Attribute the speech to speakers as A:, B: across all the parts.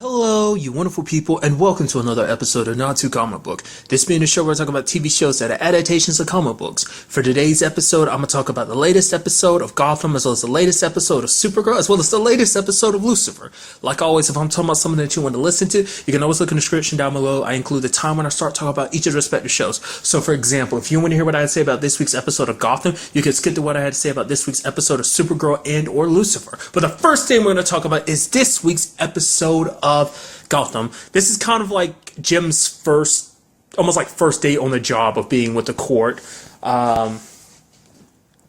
A: Hello, you wonderful people, and welcome to another episode of Not Too Comic Book. This being a show where I talk about TV shows that are adaptations of comic books. For today's episode, I'm going to talk about the latest episode of Gotham, as well as the latest episode of Supergirl, as well as the latest episode of Lucifer. Like always, if I'm talking about something that you want to listen to, you can always look in the description down below. I include the time when I start talking about each of the respective shows. So, for example, if you want to hear what I had to say about this week's episode of Gotham, you can skip to what I had to say about this week's episode of Supergirl and or Lucifer. But the first thing we're going to talk about is this week's episode of Gotham. This is kind of like Jim's first, almost like first day on the job of being with the court.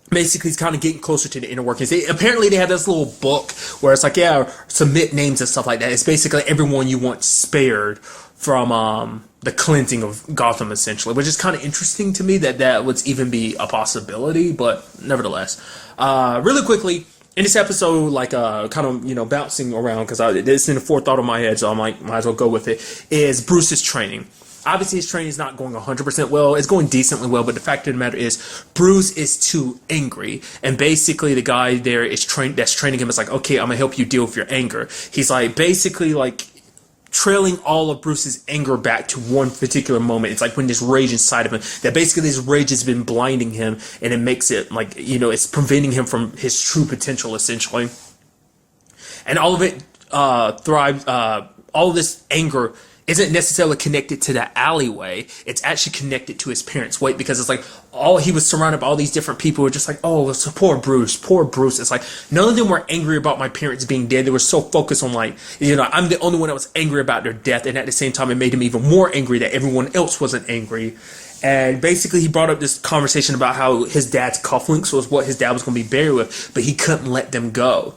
A: Basically, he's kind of getting closer to the inner workings. Apparently, they have this little book where it's like, yeah, submit names and stuff like that. It's basically everyone you want spared from the cleansing of Gotham, essentially, which is kind of interesting to me that would even be a possibility, but nevertheless. Really quickly, in this episode, like, kind of, bouncing around, because it's in the forethought of my head, so I'm like, might as well go with it, is Bruce's training. Obviously, his training is not going 100% well. It's going decently well, but the fact of the matter is, Bruce is too angry. And basically, the guy there that's training him is like, okay, I'm going to help you deal with your anger. He's like, basically, like, trailing all of Bruce's anger back to one particular moment. It's like when this rage inside of him, that basically this rage has been blinding him, and it makes it like, it's preventing him from his true potential, essentially. And all of it thrives, all of this anger isn't necessarily connected to the alleyway. It's actually connected to his parents' weight, because it's like he was surrounded by all these different people who were just like, oh, it's poor Bruce, poor Bruce. It's like none of them were angry about my parents being dead. They were so focused on like, I'm the only one that was angry about their death, and at the same time, it made him even more angry that everyone else wasn't angry. And basically, he brought up this conversation about how his dad's cufflinks was what his dad was going to be buried with, but he couldn't let them go.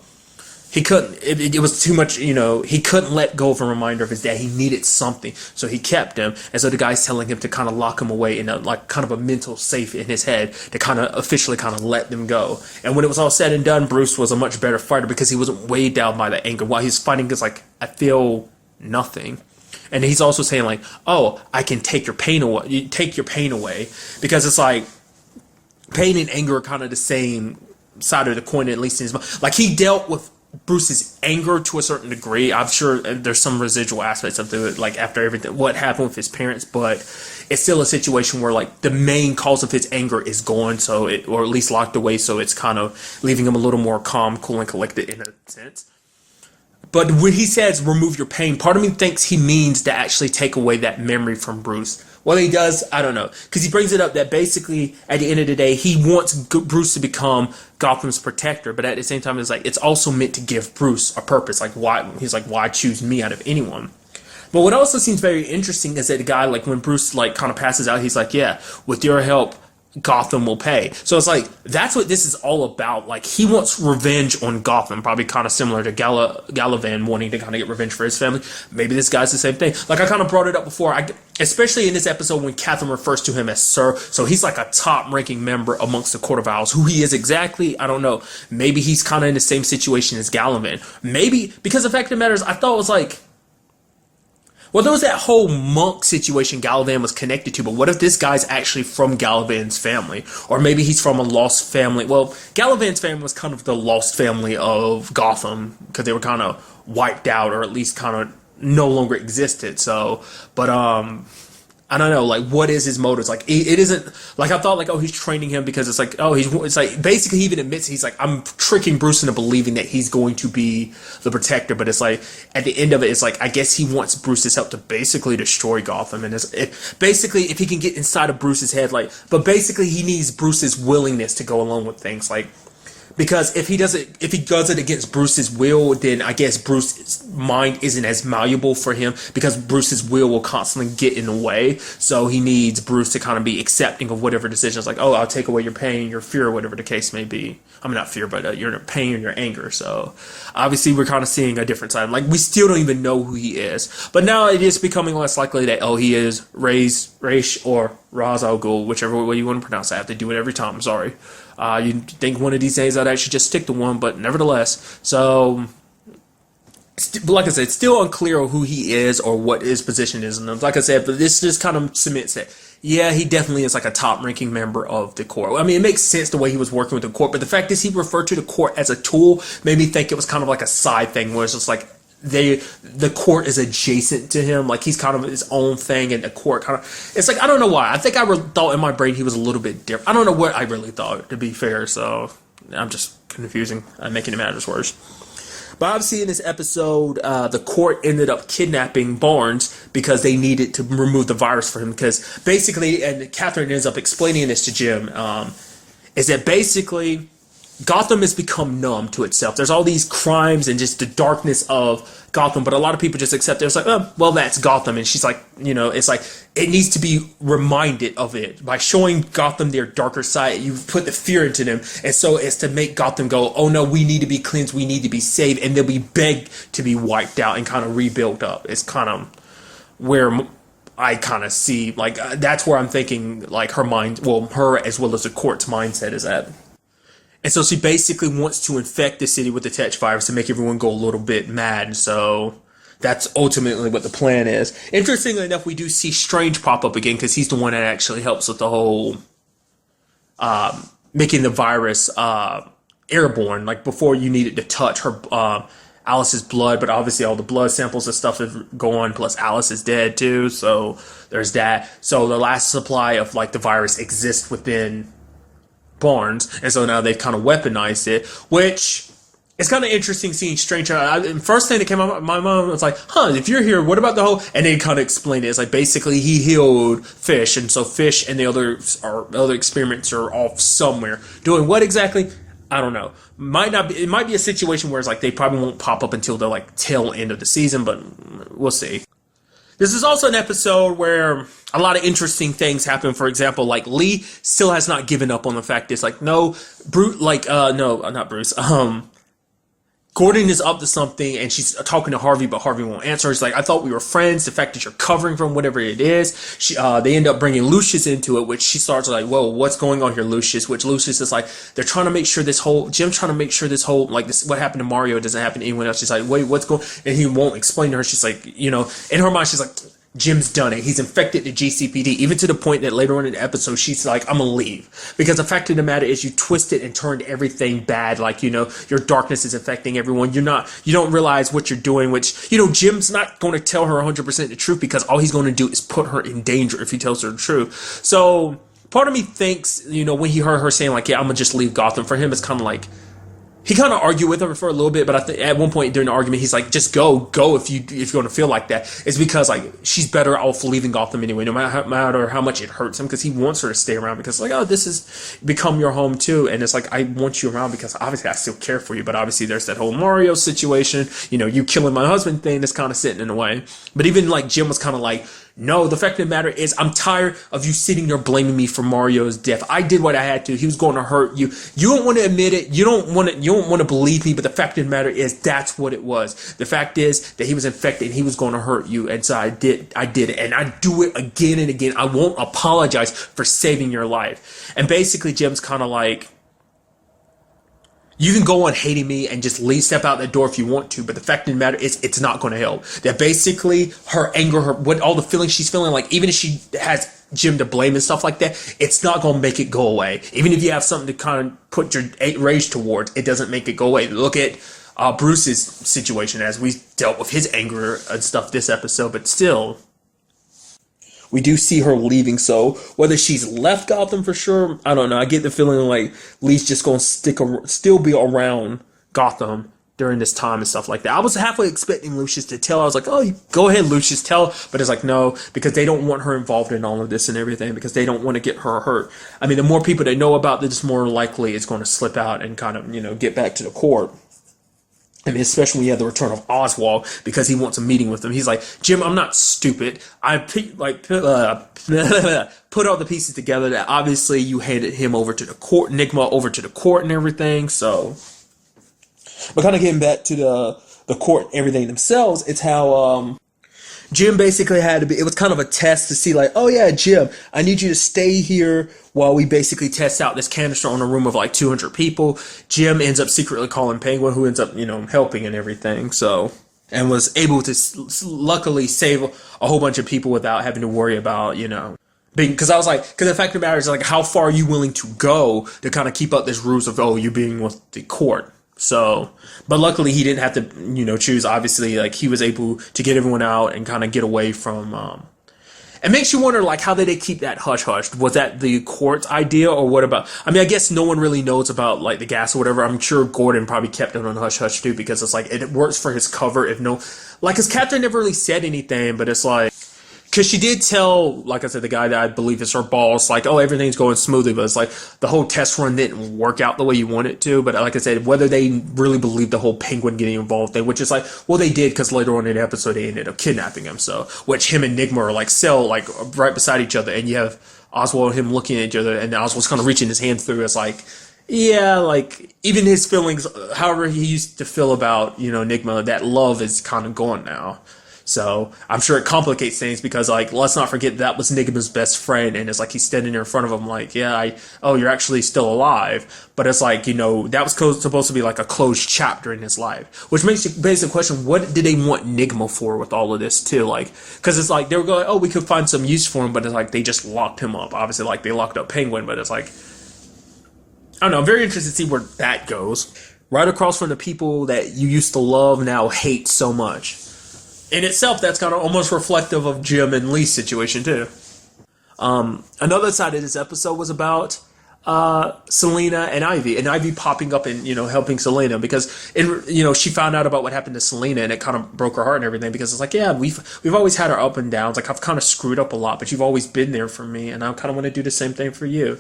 A: He couldn't, it was too much, he couldn't let go of a reminder of his dad. He needed something, so he kept him. And so the guy's telling him to kind of lock him away in kind of a mental safe in his head to kind of officially kind of let them go. And when it was all said and done, Bruce was a much better fighter because he wasn't weighed down by the anger. While he's fighting, it's like, I feel nothing. And he's also saying like, oh, I can take your pain away. You take your pain away, because it's like pain and anger are kind of the same side of the coin, at least in his mind. Like, he dealt with Bruce's anger to a certain degree. I'm sure there's some residual aspects of it, like after everything, what happened with his parents, but it's still a situation where like the main cause of his anger is gone, or at least locked away, so it's kind of leaving him a little more calm, cool, and collected in a sense. But when he says remove your pain, part of me thinks he means to actually take away that memory from Bruce. Whether he does, I don't know. Because he brings it up that basically, at the end of the day, he wants Bruce to become Gotham's protector. But at the same time, it's like, it's also meant to give Bruce a purpose. Like, why choose me out of anyone? But what also seems very interesting is that the guy, like, when Bruce, like, kind of passes out, he's like, yeah, with your help, Gotham will pay. So it's like, that's what this is all about. Like, he wants revenge on Gotham, probably kind of similar to Galavan wanting to kind of get revenge for his family. Maybe this guy's the same thing. Like, I kind of brought it up before, especially in this episode when Catherine refers to him as Sir. So he's like a top-ranking member amongst the Court of Owls. Who he is exactly, I don't know. Maybe he's kind of in the same situation as Galavan. Maybe, because the fact of the matter is, I thought it was like, well, there was that whole monk situation Galavan was connected to, but what if this guy's actually from Galavan's family? Or maybe he's from a lost family. Well, Galavan's family was kind of the lost family of Gotham, because they were kind of wiped out, or at least kind of no longer existed. So, but, I don't know, like, what is his motives? Like, it isn't, like, I thought, like, oh, he's training him because it's like, oh, it's like, basically he even admits, he's like, I'm tricking Bruce into believing that he's going to be the protector, but it's like, at the end of it, it's like, I guess he wants Bruce's help to basically destroy Gotham, and basically, if he can get inside of Bruce's head, like, but basically he needs Bruce's willingness to go along with things, like, because if he does it against Bruce's will, then I guess Bruce's mind isn't as malleable for him, because Bruce's will constantly get in the way. So he needs Bruce to kind of be accepting of whatever decisions, like, oh, I'll take away your pain, your fear, whatever the case may be. I mean, not fear, but your pain and your anger. So obviously we're kind of seeing a different side. Like, we still don't even know who he is. But now it is becoming less likely that, oh, he is Raish or Ra's al Ghul, whichever way you want to pronounce it. I have to do it every time. I'm sorry. You'd think one of these days I'd actually just stick to one, but nevertheless. So, like I said, it's still unclear who he is or what his position is. And like I said, but this just kind of cements that, yeah, he definitely is like a top-ranking member of the court. I mean, it makes sense the way he was working with the court, but the fact is he referred to the court as a tool made me think it was kind of like a side thing where it's just like, the court is adjacent to him. Like, he's kind of his own thing, and the court kind of, it's like, I don't know why. I think I thought in my brain he was a little bit different. I don't know what I really thought, to be fair. So I'm just confusing. I'm making it matters worse. But obviously in this episode, the court ended up kidnapping Barnes because they needed to remove the virus for him. Because basically, and Catherine ends up explaining this to Jim, is that basically Gotham has become numb to itself. There's all these crimes and just the darkness of Gotham, but a lot of people just accept it. It's like, oh, well, that's Gotham. And she's like, it's like, it needs to be reminded of it. By showing Gotham their darker side, you put the fear into them. And so it's to make Gotham go, oh no, we need to be cleansed, we need to be saved, and they'll be begged to be wiped out and kind of rebuilt up. It's kind of where I kind of see, like, that's where I'm thinking, like, her as well as the court's mindset is at. And so she basically wants to infect the city with the Tetch virus to make everyone go a little bit mad. So that's ultimately what the plan is. Interestingly enough, we do see Strange pop up again because he's the one that actually helps with the whole making the virus airborne. Like, before, you needed to touch her Alice's blood, but obviously all the blood samples and stuff have gone, plus Alice is dead too, so there's that. So the last supply of, like, the virus exists within Barnes, and so now they've kind of weaponized it, which is kind of interesting seeing Strange. First thing that came out of my mind was like, if you're here, what about the whole, and they kind of explained it. It's like, basically he healed Fish, and so Fish and the other experiments are off somewhere. Doing what exactly? I don't know. Might not be. It might be a situation where it's like they probably won't pop up until the, like, tail end of the season, but we'll see. This is also an episode where a lot of interesting things happen. For example, like, Lee still has not given up on the fact it's like, no, not Bruce. Gordon is up to something, and she's talking to Harvey, but Harvey won't answer. She's like, I thought we were friends. The fact that you're covering from whatever it is. They end up bringing Lucius into it, which she starts like, whoa, what's going on here, Lucius? Which Lucius is like, Jim's trying to make sure this whole, like, this, what happened to Mario doesn't happen to anyone else. She's like, wait, what's going, and he won't explain to her. She's like, in her mind, she's like, Jim's done it. He's infected the GCPD, even to the point that later on in the episode, she's like, I'm gonna leave. Because the fact of the matter is, you twisted and turned everything bad. Like, your darkness is affecting everyone. You don't realize what you're doing, which, Jim's not going to tell her 100% the truth, because all he's going to do is put her in danger if he tells her the truth. So part of me thinks, when he heard her saying, like, yeah, I'm gonna just leave Gotham, for him, it's kind of like, he kind of argued with her for a little bit, but I think at one point during the argument, he's like, just go if you're going to feel like that. It's because, like, she's better off leaving Gotham anyway, no matter how much it hurts him, because he wants her to stay around, because, like, oh, this has become your home too. And it's like, I want you around because obviously I still care for you, but obviously there's that whole Mario situation, you killing my husband thing that's kind of sitting in the way. But even, like, Jim was kind of like, no, the fact of the matter is, I'm tired of you sitting there blaming me for Mario's death. I did what I had to. He was going to hurt you. You don't want to admit it. You don't want to believe me. But the fact of the matter is, that's what it was. The fact is that he was infected and he was going to hurt you. And so I did it, and I do it again and again. I won't apologize for saving your life. And basically, Jim's kind of like, you can go on hating me and just step out that door if you want to, but the fact of the matter is, it's not going to help. That basically her anger, all the feelings she's feeling, like, even if she has Jim to blame and stuff like that, it's not going to make it go away. Even if you have something to kind of put your rage towards, it doesn't make it go away. Look at Bruce's situation as we dealt with his anger and stuff this episode, but still, we do see her leaving. So whether she's left Gotham for sure, I don't know. I get the feeling like Lee's just going to still be around Gotham during this time and stuff like that. I was halfway expecting Lucius to tell. I was like, oh, go ahead, Lucius, tell. But it's like, no, because they don't want her involved in all of this and everything, because they don't want to get her hurt. I mean, the more people that know about this, more likely it's going to slip out and kind of, get back to the court. I mean, especially when you have the return of Oswald, because he wants a meeting with him. He's like, Jim, I'm not stupid. I put all the pieces together that obviously you handed him over to the court, Nigma over to the court and everything. So, but kind of getting back to the court and everything themselves, it's how Jim basically had to be, it was kind of a test to see, like, oh yeah, Jim, I need you to stay here while we basically test out this canister on a room of like 200 people. Jim ends up secretly calling Penguin, who ends up, helping and everything. So, and was able to luckily save a whole bunch of people without having to worry about, because I was like, because the fact of the matter is, like, how far are you willing to go to kind of keep up this ruse of, oh, you being with the court? So, but luckily he didn't have to, choose. Obviously, like he was able to get everyone out and kind of get away from. It makes you wonder, like, how did they keep that hush hush? Was that the court's idea, or what about? I mean, I guess no one really knows about like the gas or whatever. I'm sure Gordon probably kept it on hush hush too, because it's like it works for his cover. If no, like his captain never really said anything, but it's like. Because she did tell, like I said, the guy that I believe is her boss, like, oh, everything's going smoothly, but it's like the whole test run didn't work out the way you want it to. But like I said, whether they really believe the whole Penguin getting involved thing, which is like, well, they did, because later on in the episode they ended up kidnapping him. So, which him and Nigma are like right beside each other, and you have Oswald and him looking at each other, and Oswald's kind of reaching his hand through. It's like, yeah, like even his feelings, however he used to feel about Nigma, that love is kind of gone now. So I'm sure it complicates things, because like let's not forget that was Nigma's best friend, and it's like he's standing there in front of him like, yeah, you're actually still alive, but it's like that was supposed to be like a closed chapter in his life, which makes you basic question: what did they want Nigma for with all of this too? Like, because it's like they were going, oh, we could find some use for him, but it's like they just locked him up. Obviously, like they locked up Penguin, but it's like I don't know. I'm very interested to see where that goes. Right across from the people that you used to love now hate so much. In itself, that's kind of almost reflective of Jim and Lee's situation too. Another side of this episode was about Selena and Ivy popping up and helping Selena, because she found out about what happened to Selena, and it kind of broke her heart and everything, because it's like, yeah, we've always had our up and downs. Like I've kind of screwed up a lot, but you've always been there for me, and I kind of want to do the same thing for you.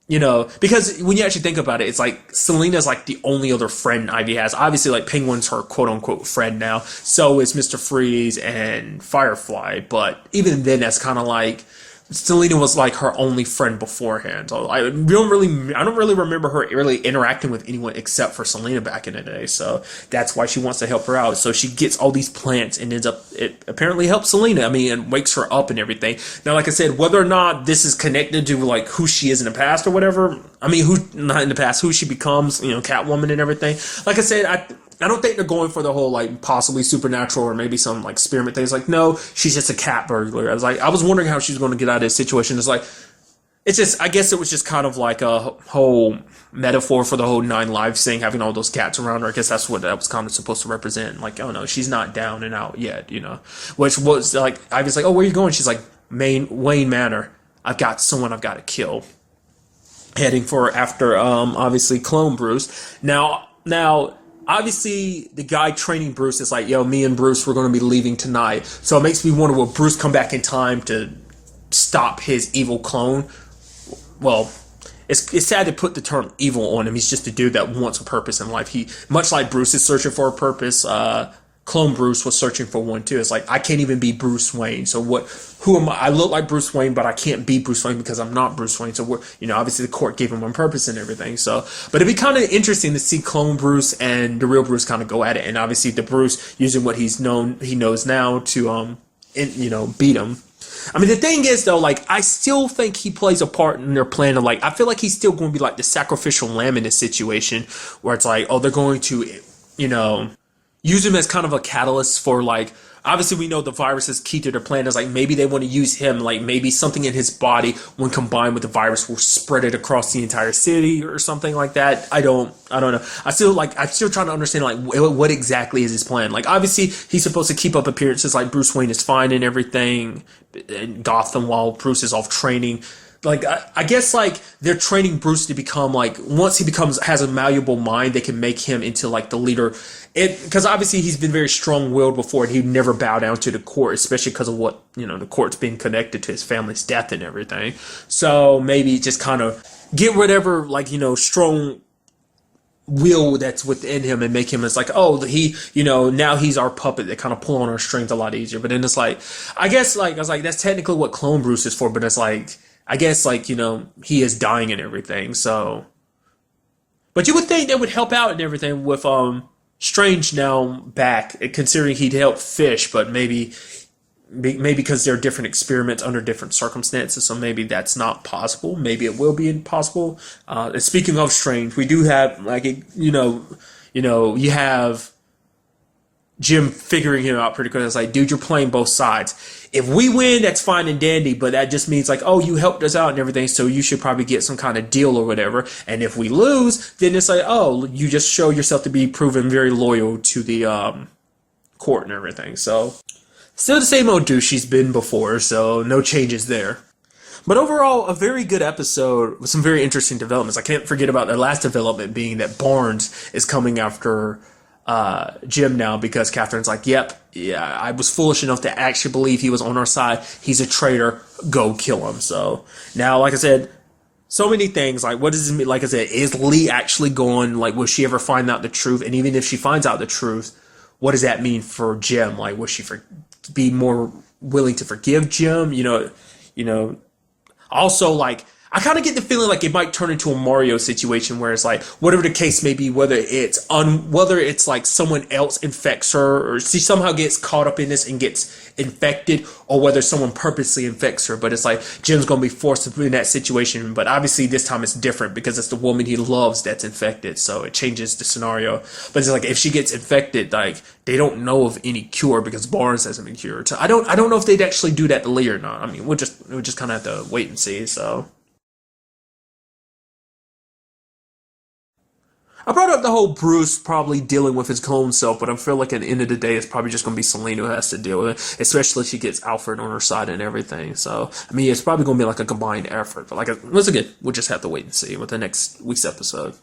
A: Because when you actually think about it, it's like Selena's like the only other friend Ivy has. Obviously, like Penguin's her quote unquote friend now. So is Mr. Freeze and Firefly. But even then, that's kind of like Selena was like her only friend beforehand. So I don't really remember her really interacting with anyone except for Selena back in the day. So that's why she wants to help her out. So she gets all these plants and it apparently helps Selena. I mean, and wakes her up and everything. Now, like I said, whether or not this is connected to like who she is in the past or whatever. I mean, who she becomes, Catwoman and everything. Like I said, I don't think they're going for the whole like possibly supernatural or maybe some like experiment things. Like, no, she's just a cat burglar. I was wondering how she's going to get out of this situation. I guess it was just kind of like a whole metaphor for the whole 9 Lives thing, having all those cats around her. I guess that's what that was kind of supposed to represent. Like, oh no, she's not down and out yet, which was like, I was like, oh, where are you going? She's like, Wayne Manor. I've got someone I've got to kill. Heading for after, obviously Clone Bruce. Now, obviously, the guy training Bruce is like, yo, me and Bruce, we're going to be leaving tonight. So it makes me wonder, will Bruce come back in time to stop his evil clone? Well, it's sad to put the term evil on him. He's just a dude that wants a purpose in life. He, much like Bruce is searching for a purpose, Clone Bruce was searching for one too. It's like, I can't even be Bruce Wayne. So who am I? I look like Bruce Wayne, but I can't be Bruce Wayne because I'm not Bruce Wayne. So obviously the court gave him one purpose and everything. So, but it'd be kind of interesting to see Clone Bruce and the real Bruce kind of go at it. And obviously the Bruce using what he knows now to, beat him. I mean, the thing is though, like, I still think he plays a part in their plan of like, I feel like he's still going to be like the sacrificial lamb in this situation where it's like, oh, they're going to, use him as kind of a catalyst for like, obviously we know the virus is key to their plan. Is like maybe they want to use him, like maybe something in his body when combined with the virus will spread it across the entire city or something like that. I don't know. I'm still trying to understand like what exactly is his plan. Like obviously he's supposed to keep up appearances like Bruce Wayne is fine and everything in Gotham while Bruce is off training. Like, I guess, like, they're training Bruce to become, like, once he has a malleable mind, they can make him into, like, the leader. Because obviously he's been very strong-willed before, and he'd never bow down to the court, especially because of what, the court's being connected to his family's death and everything. So maybe just kind of get whatever, like, strong will that's within him and make him as like, oh, now he's our puppet that kind of pull on our strings a lot easier. But then it's like, I guess, like, I was like, that's technically what Clone Bruce is for, but it's like, I guess, like, he is dying and everything, so. But you would think that would help out and everything with Strange now back, considering he'd help Fish, but maybe because they're different experiments under different circumstances, so maybe that's not possible. Maybe it will be impossible. And speaking of Strange, we do have, like, you have Jim figuring him out pretty quick. It's like, dude, you're playing both sides. If we win, that's fine and dandy, but that just means like, oh, you helped us out and everything, so you should probably get some kind of deal or whatever. And if we lose, then it's like, oh, you just show yourself to be proven very loyal to the court and everything. So still the same old douche she's been before, so no changes there. But overall, a very good episode with some very interesting developments. I can't forget about the last development being that Barnes is coming after Jim now because Catherine's like, yep, yeah, I was foolish enough to actually believe he was on our side. He's a traitor. Go kill him. So now, like I said, so many things. Like, what does it mean? Like I said, is Lee actually going? Like, will she ever find out the truth? And even if she finds out the truth, what does that mean for Jim? Like, will she be more willing to forgive Jim? Also, like, I kind of get the feeling like it might turn into a Mario situation where it's like, whatever the case may be, whether it's like someone else infects her or she somehow gets caught up in this and gets infected, or whether someone purposely infects her. But it's like Jim's going to be forced to be in that situation. But obviously this time it's different because it's the woman he loves that's infected. So it changes the scenario. But it's like if she gets infected, like they don't know of any cure because Barnes hasn't been cured. So I don't know if they'd actually do that to Lee or not. I mean, we'll just kind of have to wait and see. So. I brought up the whole Bruce probably dealing with his clone self, but I feel like at the end of the day, it's probably just going to be Selena who has to deal with it, especially if she gets Alfred on her side and everything. So, I mean, it's probably going to be like a combined effort, but once again, we'll just have to wait and see with the next week's episode.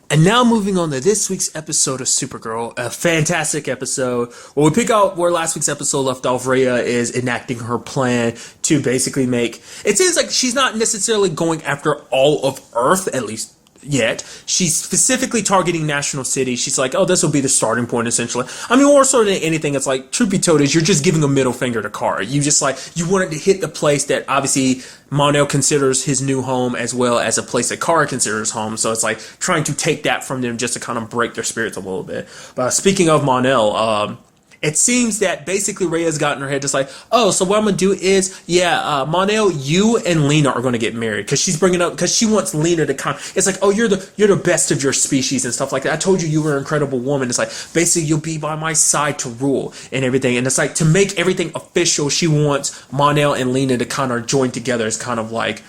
A: And now moving on to this week's episode of Supergirl, a fantastic episode. Well, we pick out where last week's episode left off. Rhea is enacting her plan to basically make, it seems like she's not necessarily going after all of Earth, at least yet. She's specifically targeting National City. She's like, oh, this will be the starting point, essentially. I mean, more so than anything, it's like, truth be told, is you're just giving a middle finger to Kara. You just like, you wanted to hit the place that obviously Mon-El considers his new home, as well as a place that Kara considers home. So it's like trying to take that from them just to kind of break their spirits a little bit. But speaking of Mon-El, it seems that basically Rhea's got in her head just like, oh, so what I'm going to do is, Mon-El, you and Lena are going to get married. Because she's bringing up, because she wants Lena to kind of, it's like, oh, you're the best of your species and stuff like that. I told you were an incredible woman. It's like, basically, you'll be by my side to rule and everything. And it's like, to make everything official, she wants Mon-El and Lena to kind of join together. It's kind of like,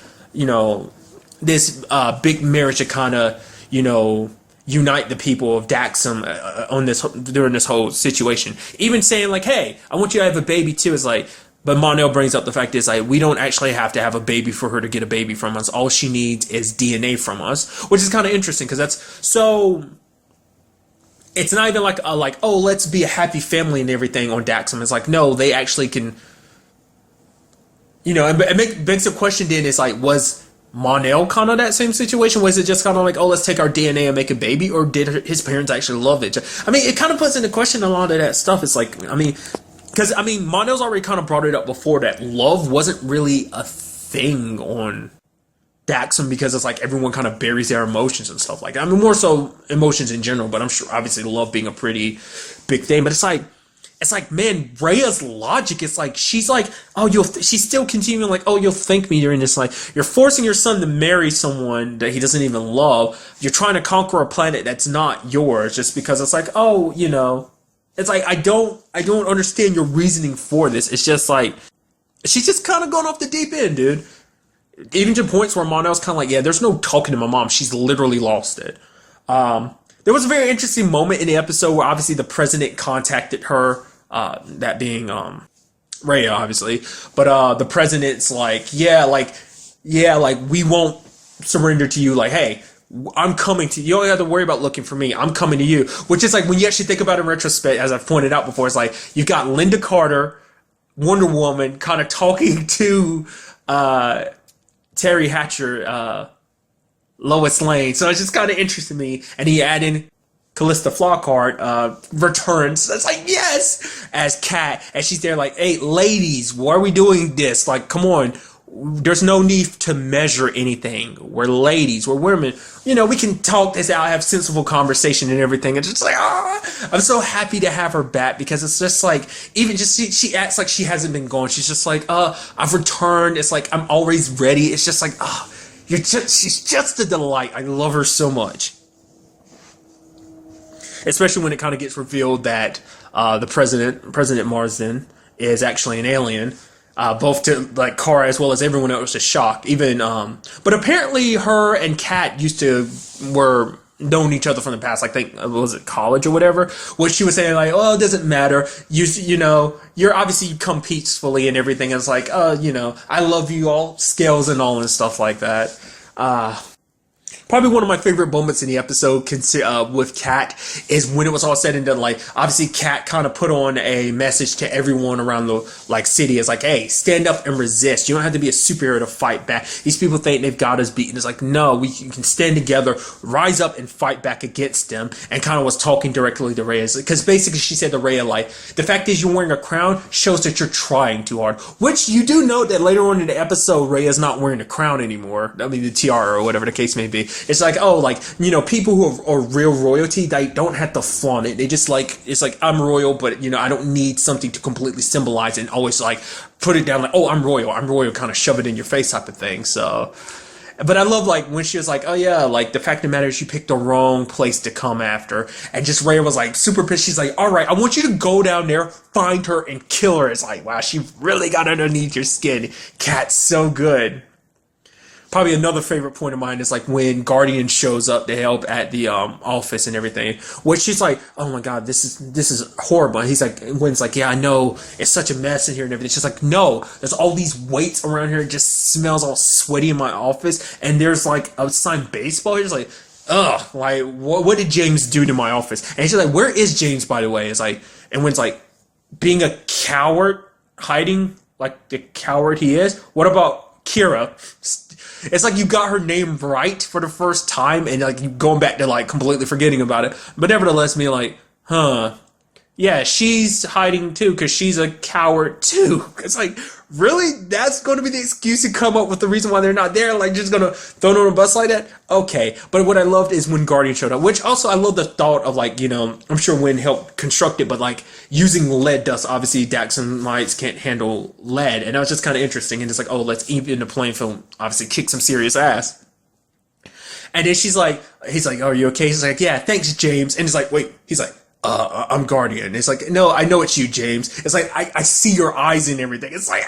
A: this big marriage to kind of, unite the people of Daxam during this whole situation. Even saying like, hey, I want you to have a baby too. Is like, but Mon-El brings up the fact is like, we don't actually have to have a baby for her to get a baby from us. All she needs is DNA from us, which is kind of interesting because that's so. It's not even like oh, let's be a happy family and everything on Daxam. It's like, no, they actually can. It begs the question then is like, was Mon-El kind of that same situation? Was it just kind of like, oh, let's take our DNA and make a baby? Or did his parents actually love it? I mean, it kind of puts into question a lot of that stuff. It's like, because Mon-El's already kind of brought it up before that love wasn't really a thing on Daxam because it's like everyone kind of buries their emotions and stuff like that. I mean, more so emotions in general, but I'm sure obviously love being a pretty big thing. But it's like, man, Rhea's logic is like, she's like, oh, she's still continuing like, oh, you'll thank me during this. Like, you're forcing your son to marry someone that he doesn't even love. You're trying to conquer a planet that's not yours just because it's like, oh, it's like, I don't understand your reasoning for this. It's just like, she's just kind of going off the deep end, dude. Even to points where Mon-El's kind of like, yeah, there's no talking to my mom. She's literally lost it. There was a very interesting moment in the episode where obviously the president contacted her, that being Rhea, obviously. But the president's like, we won't surrender to you. Like, hey, I'm coming to you. You don't have to worry about looking for me. I'm coming to you. Which is like, when you actually think about it in retrospect, as I've pointed out before, it's like, you've got Linda Carter, Wonder Woman, kind of talking to Terry Hatcher, Lois Lane. So it's just kind of interesting to me. And he added Callista Flockhart returns. It's like, yes, as Kat, and she's there like, hey, ladies, why are we doing this? Like, come on, there's no need to measure anything. We're ladies, we're women. We can talk this out, have sensible conversation and everything. It's just like, I'm so happy to have her back because it's just like, even just she acts like she hasn't been gone. She's just like, I've returned. It's like, I'm always ready. It's just like, she's just a delight. I love her so much. especially when it kind of gets revealed that President Marsden, is actually an alien. Both to like Kara as well as everyone else was shocked. Even but apparently her and Kat were known each other from the past. Like, think was it college or whatever? What she was saying, like, oh, it doesn't matter. You know, you're obviously you come peacefully and everything. It's like, you know, I love you all, scales and all and stuff like that. Probably one of my favorite moments in the episode with Kat is when it was all said and done. Like, obviously, Kat kind of put on a message to everyone around the like city. It's like, hey, stand up and resist. You don't have to be a superhero to fight back. These people think they've got us beaten. It's like, no, we can stand together, rise up and fight back against them. And kind of was talking directly to Rhea. Because basically she said to Rhea, like, the fact is you're wearing a crown shows that you're trying too hard. Which you do note that later on in the episode, Rhea's not wearing a crown anymore. I mean, the tiara or whatever the case may be. It's like, oh, like, you know, people who are real royalty, they don't have to flaunt it. They just like, it's like, I'm royal, but, you know, I don't need something to completely symbolize it and always like put it down like, oh, I'm royal, kind of shove it in your face type of thing. So, but I love like when she was like, oh yeah, like the fact of the matter is you picked the wrong place to come after. And just Rhea was like super pissed. She's like, all right, I want you to go down there, find her and kill her. It's like, wow, she really got underneath your skin. Kat's so good. Probably another favorite point of mine is like when Guardian shows up to help at the office and everything. Where she's like, "Oh my God, this is horrible." And he's like, "Gwen's like, yeah, I know, it's such a mess in here and everything." She's like, "No, there's all these weights around here. It just smells all sweaty in my office, and there's like a signed baseball here." It's like, ugh, like what did James do to my office? And she's like, "Where is James, by the way?" It's like, and Gwen's like, being a coward, hiding like the coward he is. What about Kira? It's like you got her name right for the first time and like you going back to like completely forgetting about it. But nevertheless, me like, huh. Yeah, she's hiding too because she's a coward too. It's like, really? That's going to be the excuse to come up with the reason why they're not there? Like, just going to throw them on a bus like that? Okay. But what I loved is when Guardian showed up, which also I love the thought of like, you know, I'm sure Wynn helped construct it, but like using lead dust, obviously Daxamites can't handle lead. And that was just kind of interesting. And it's like, oh, let's even the playing field, obviously kick some serious ass. And then he's like, oh, are you okay? He's like, yeah, thanks, James. And he's like, wait, he's like, I'm Guardian. It's like, no, I know it's you, James. It's like, I see your eyes and everything. It's like,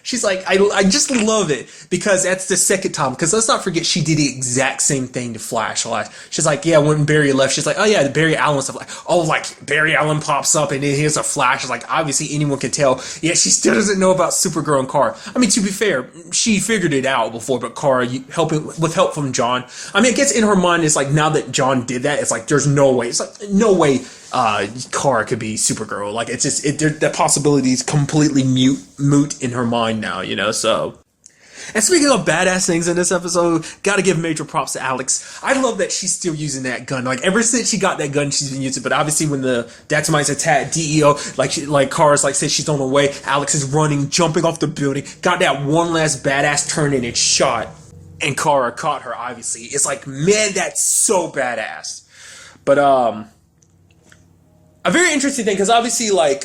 A: she's like, I just love it because that's the second time. Because let's not forget, she did the exact same thing to Flash. She's like, yeah, when Barry left, she's like, oh yeah, the Barry Allen stuff. Like, oh, like Barry Allen pops up and then here's a Flash. It's like, obviously anyone can tell. Yeah, she still doesn't know about Supergirl and Kara. I mean, to be fair, she figured it out before, but Kara, with help from John. I mean, it gets in her mind, it's like, now that John did that, it's like, there's no way. It's like, no way Kara could be Supergirl. Like, it's just, the possibility is completely moot in her mind now, you know, so. And speaking of badass things in this episode, gotta give major props to Alex. I love that she's still using that gun. Like, ever since she got that gun, she's been using it. But obviously when the Daxamites attack DEO, like Kara's like says she's on her way, Alex is running, jumping off the building, got that one last badass turn in and shot. And Kara caught her, obviously. It's like, man, that's so badass. But, a very interesting thing, because obviously, like,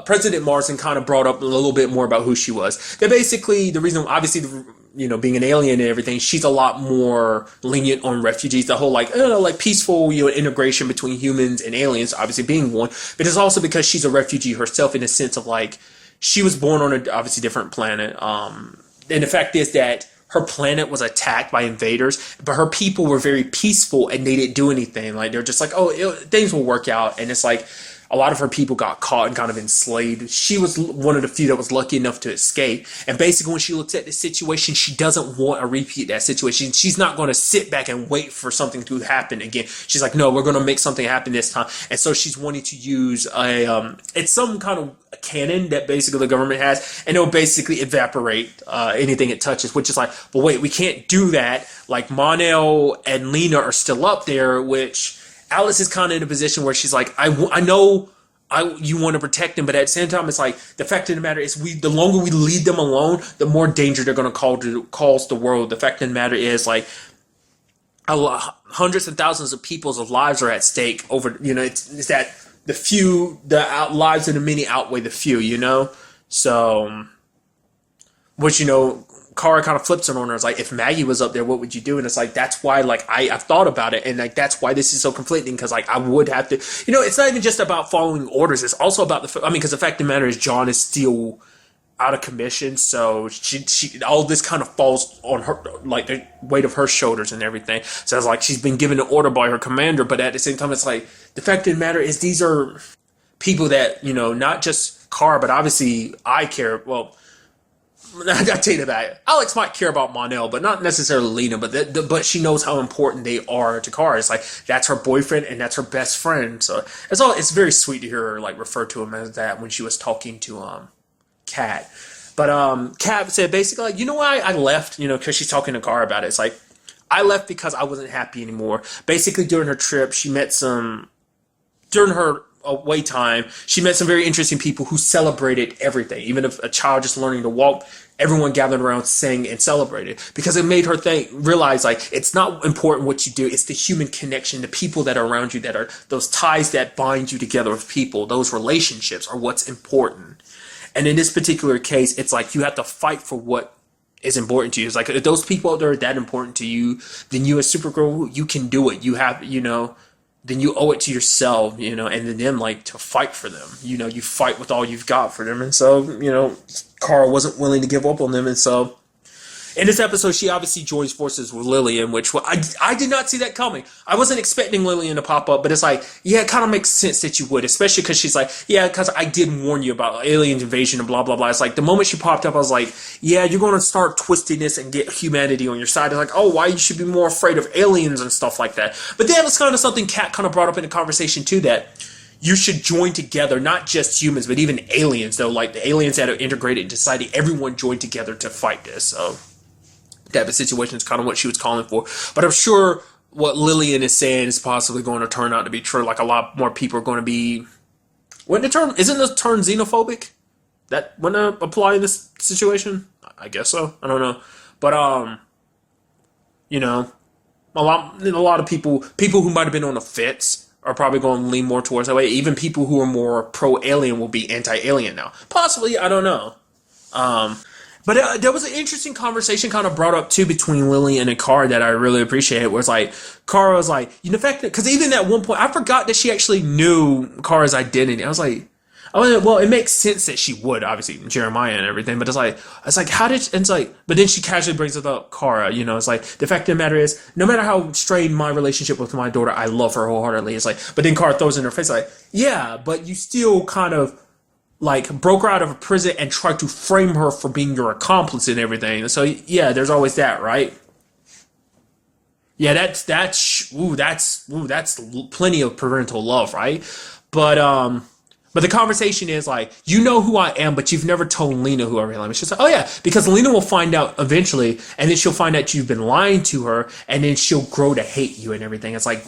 A: President Marsden kind of brought up a little bit more about who she was. That basically, the reason, obviously, you know, being an alien and everything, she's a lot more lenient on refugees. The whole, like, like peaceful, you know, integration between humans and aliens, obviously being one. But it's also because she's a refugee herself in the sense of, like, she was born on a, obviously, different planet. And the fact is that her planet was attacked by invaders, but her people were very peaceful and they didn't do anything. Like, they're just like, oh, things will work out. And it's like, a lot of her people got caught and kind of enslaved. She was one of the few that was lucky enough to escape. And basically, when she looks at the situation, she doesn't want a repeat of that situation. She's not going to sit back and wait for something to happen again. She's like, no, we're going to make something happen this time. And so she's wanting to use it's some kind of cannon that basically the government has, and it'll basically evaporate anything it touches, which is like, but wait, we can't do that. Like, Mon-El and Lena are still up there, which Alice is kind of in a position where she's like, I know you want to protect them, but at the same time, it's like, the fact of the matter is, the longer we leave them alone, the more danger they're going to cause the world. The fact of the matter is, like, hundreds of thousands of people's lives are at stake over, you know, it's that the few, lives of the many outweigh the few, you know? So, which, you know, Kara kind of flips it on her. It's like, if Maggie was up there, what would you do? And it's like, that's why, like, I've thought about it, and like that's why this is so conflicting, because like I would have to, it's not even just about following orders. It's also about because the fact of the matter is John is still out of commission, so she all this kind of falls on her, like the weight of her shoulders and everything. So it's like she's been given an order by her commander, but at the same time, it's like the fact of the matter is these are people that not just Kara, but obviously I care. Well, I tell you that Alex might care about Mon-El, but not necessarily Lena. But she knows how important they are to Kara. It's like that's her boyfriend and that's her best friend. So it's very sweet to hear her like refer to him as that when she was talking to Kat. But Kat said basically like, why I left, because she's talking to Kara about it. It's like, I left because I wasn't happy anymore. Basically during her trip, she met during her away time, she met some very interesting people who celebrated everything. Even if a child just learning to walk, everyone gathered around, sang and celebrated, because it made her realize like it's not important what you do, it's the human connection, the people that are around you, that are those ties that bind you together with people. Those relationships are what's important. And in this particular case, it's like you have to fight for what is important to you. It's like if those people out there are that important to you, then you as Supergirl, you can do it. You have, then you owe it to yourself, and then like to fight for them. You fight with all you've got for them. And so, Kara wasn't willing to give up on them. And so in this episode, she obviously joins forces with Lillian, which I did not see that coming. I wasn't expecting Lillian to pop up, but it's like, yeah, it kind of makes sense that you would, especially because she's like, yeah, because I did warn you about alien invasion and blah, blah, blah. It's like the moment she popped up, I was like, yeah, you're going to start twisting this and get humanity on your side. It's like, oh, why you should be more afraid of aliens and stuff like that. But that was kind of something Kat kind of brought up in the conversation too, that you should join together, not just humans, but even aliens, though, like the aliens that are integrated into society, everyone joined together to fight this. So type of situation is kind of what she was calling for. But I'm sure what Lillian is saying is possibly going to turn out to be true. Like a lot more people are going to be, isn't the term xenophobic? That wouldn't apply in this situation? I guess so. I don't know. But a lot of people who might have been on the fence are probably going to lean more towards that way. Even people who are more pro-alien will be anti-alien now. Possibly, I don't know. But there was an interesting conversation kind of brought up too between Lillian and Kara that I really appreciated. Where it's like Kara was like, the fact that, because even at one point I forgot that she actually knew Kara's identity. I was like, well, it makes sense that she would, obviously Jeremiah and everything. But it's like how did? And it's like, but then she casually brings it up, Kara. It's like the fact of the matter is, no matter how strained my relationship with my daughter, I love her wholeheartedly. It's like, but then Kara throws in her face like, yeah, but you still kind of like broke her out of a prison and tried to frame her for being your accomplice and everything. So yeah, there's always that, right? Yeah, that's plenty of parental love, right? But the conversation is like, you know who I am, but you've never told Lena who I really am. It's just like, oh yeah, because Lena will find out eventually, and then she'll find out you've been lying to her, and then she'll grow to hate you and everything. It's like,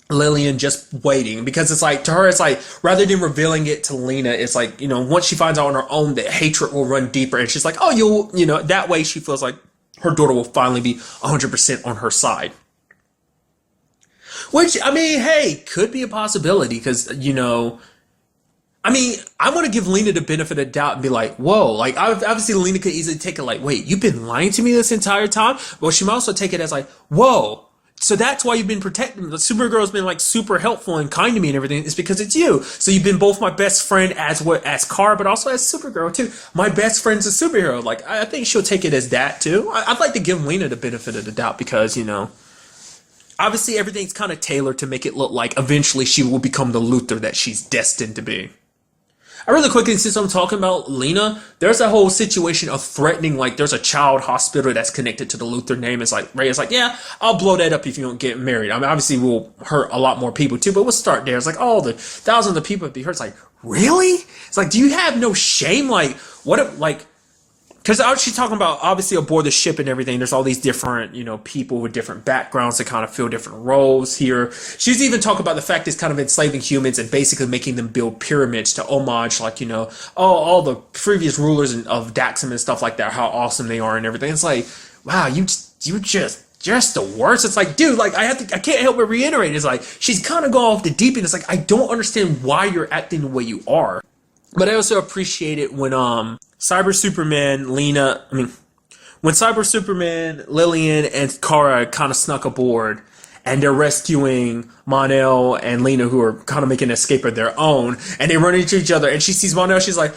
A: Lillian just waiting, because it's like, to her, it's like, rather than revealing it to Lena, it's like, once she finds out on her own, that hatred will run deeper, and she's like, oh, that way she feels like her daughter will finally be 100% on her side. Which, hey, could be a possibility, because, I want to give Lena the benefit of the doubt and be like, whoa, like, obviously Lena could easily take it like, wait, you've been lying to me this entire time? Well, she might also take it as like, whoa, so that's why you've been protecting me. The Supergirl's been like super helpful and kind to me and everything. It's because it's you. So you've been both my best friend as Kara, but also as Supergirl too. My best friend's a superhero. Like, I think she'll take it as that too. I'd like to give Lena the benefit of the doubt because, obviously everything's kind of tailored to make it look like eventually she will become the Luthor that she's destined to be. I really quickly, since I'm talking about Lena, there's a whole situation of threatening, like, there's a child hospital that's connected to the Luthor name. It's like, Ray is like, yeah, I'll blow that up if you don't get married. Obviously we'll hurt a lot more people too, but we'll start there. It's like, oh, the thousands of people would be hurt. It's like, really? It's like, do you have no shame? Like, what if, like, because she's talking about, obviously, aboard the ship and everything, there's all these different, people with different backgrounds that kind of fill different roles here. She's even talking about the fact it's kind of enslaving humans and basically making them build pyramids to homage, like, all the previous rulers of Daxam and stuff like that, how awesome they are and everything. It's like, wow, you just the worst. It's like, dude, like, I can't help but reiterate. It's like, she's kind of going off the deep end. It's like, I don't understand why you're acting the way you are. But I also appreciate it when Cyber Superman, when Cyber Superman, Lillian, and Kara kind of snuck aboard, and they're rescuing Mon-El and Lena, who are kind of making an escape of their own, and they run into each other, and she sees Mon-El, she's like,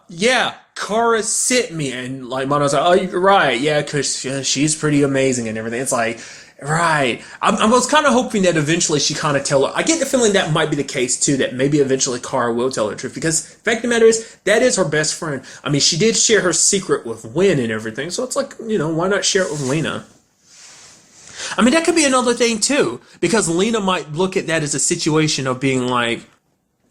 A: yeah, Kara sent me, and like Mon-El's like, oh, you're right, yeah, because she's pretty amazing and everything. It's like, right. I was kind of hoping that eventually she kind of tell her. I get the feeling that might be the case too, that maybe eventually Kara will tell her the truth, because the fact of the matter is, that is her best friend. I mean, she did share her secret with Win and everything, so it's like, why not share it with Lena? I mean, that could be another thing too, because Lena might look at that as a situation of being like,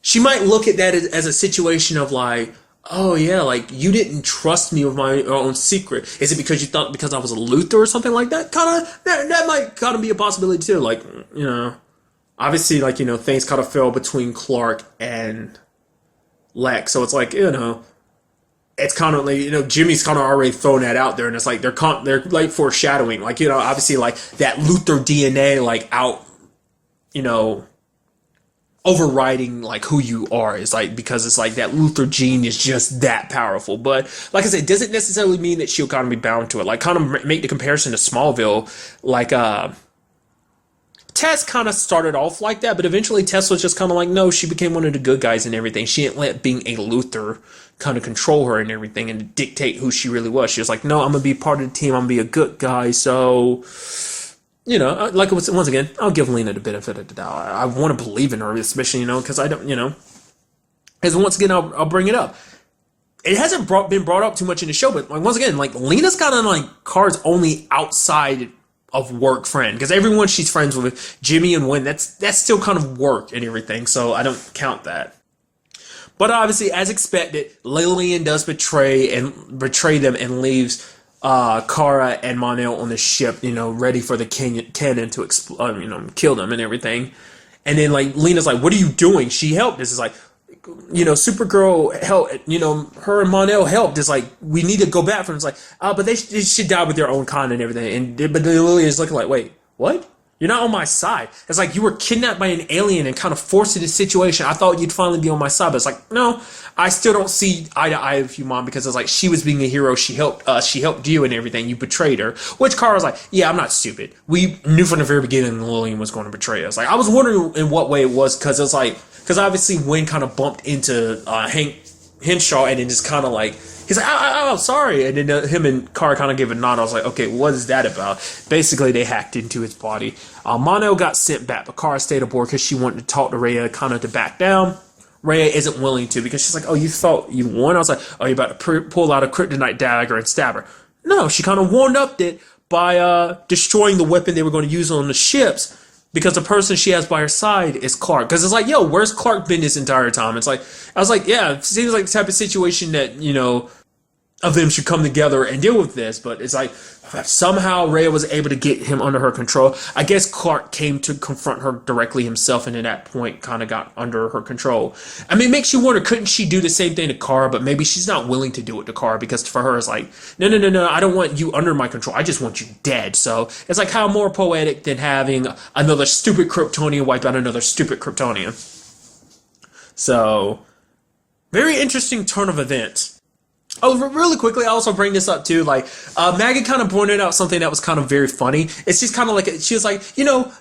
A: she might look at that as a situation of like, oh yeah, like you didn't trust me with my own secret. Is it because you thought because I was a Luthor or something like that? That might kind of be a possibility too. Like, obviously, like, things kind of fell between Clark and Lex, so it's like, it's kind of like, Jimmy's kind of already thrown that out there, and it's like they're like foreshadowing, like, obviously like that Luthor DNA like out, overriding like who you are is like, because it's like that Luthor gene is just that powerful. But like I said, it doesn't necessarily mean that she'll kind of be bound to it. Like, kind of make the comparison to Smallville, like Tess kind of started off like that, but eventually Tess was just kind of like, no, she became one of the good guys and everything. She didn't let being a Luthor kind of control her and everything and dictate who she really was. She was like, no, I'm gonna be part of the team, I'm gonna be a good guy. So like, once again, I'll give Lena the benefit of the doubt. I want to believe in her, especially, because I don't, as once again, I'll bring it up. It hasn't been brought up too much in the show, but like, once again, like, Lena's kind of like Kara's only outside of work friend, because everyone she's friends with, Jimmy and Win, that's still kind of work and everything, so I don't count that. But obviously, as expected, Lillian does betray them and leaves Kara and Mon-El on the ship, ready for the cannon to kill them and everything. And then like Lena's like, "What are you doing?" She helped. This is like, Supergirl helped. Her and Mon-El helped. It's like, we need to go back for them. It's like, but they should die with their own kind and everything. But Lillian's looking like, wait, what? You're not on my side. It's like you were kidnapped by an alien and kind of forced into a situation. I thought you'd finally be on my side, but it's like, no, I still don't see eye to eye with you, Mom, because it's like, she was being a hero. She helped us. She helped you and everything. You betrayed her. Which Kara's like, yeah, I'm not stupid. We knew from the very beginning Lillian was going to betray us. Like, I was wondering in what way it was, because it's like, because obviously Wayne kind of bumped into Hank Henshaw and then just kind of like, he's like, oh, sorry. And then him and Kara kind of gave a nod. I was like, okay, what is that about? Basically, they hacked into his body. Mon-El got sent back, but Kara stayed aboard because she wanted to talk to Rhea kind of to back down. Rhea isn't willing to, because she's like, oh, you thought you won? I was like, oh, you're about to pull out a kryptonite dagger and stab her. No, she kind of warmed-upped it by destroying the weapon they were going to use on the ships, because the person she has by her side is Clark. Because it's like, yo, where's Clark been this entire time? It's like, I was like, yeah, it seems like the type of situation that, of them should come together and deal with this. But it's like, somehow Rhea was able to get him under her control. I guess Clark came to confront her directly himself, and at that point kind of got under her control. I mean, it makes you wonder, couldn't she do the same thing to Kara? But maybe she's not willing to do it to Kara, because for her it's like, no, I don't want you under my control. I just want you dead. So it's like, how more poetic than having another stupid Kryptonian wipe out another stupid Kryptonian. So, very interesting turn of events. Oh, really quickly, I also bring this up too. Like, Maggie kind of pointed out something that was kind of very funny. It's just kind of like, she was like,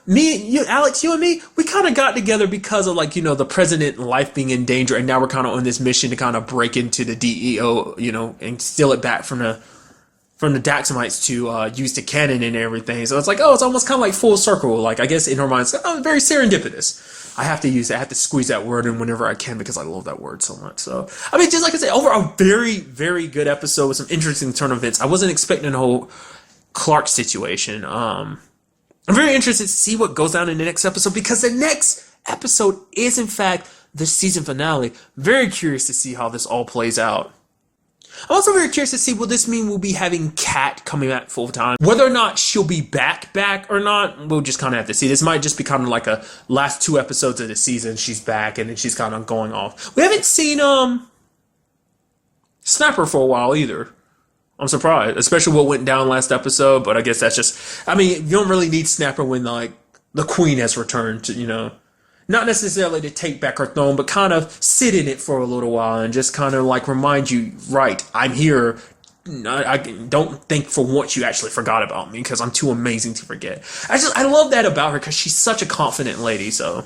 A: me, you, Alex, you and me, we kind of got together because of like, the president and life being in danger, and now we're kind of on this mission to kind of break into the DEO, and steal it back from the Daxamites to use the cannon and everything. So it's like, oh, it's almost kind of like full circle. Like, I guess in her mind, it's like, oh, very serendipitous. I have to squeeze that word in whenever I can, because I love that word so much. So, I mean, just like I said, overall, very, very good episode with some interesting turn of events. I wasn't expecting the whole Clark situation. I'm very interested to see what goes down in the next episode, because the next episode is, in fact, the season finale. Very curious to see how this all plays out. I'm also very curious to see, will this mean we'll be having Kat coming back full time? Whether or not she'll be back or not, we'll just kind of have to see. This might just be kind of like a last 2 episodes of the season, she's back, and then she's kind of going off. We haven't seen Snapper for a while either. I'm surprised, especially what went down last episode, but I guess that's just, I mean, you don't really need Snapper when like the Queen has returned to, not necessarily to take back her throne, but kind of sit in it for a little while and just kind of like remind you, right, I'm here. I don't think for once you actually forgot about me because I'm too amazing to forget. I love that about her because she's such a confident lady. So,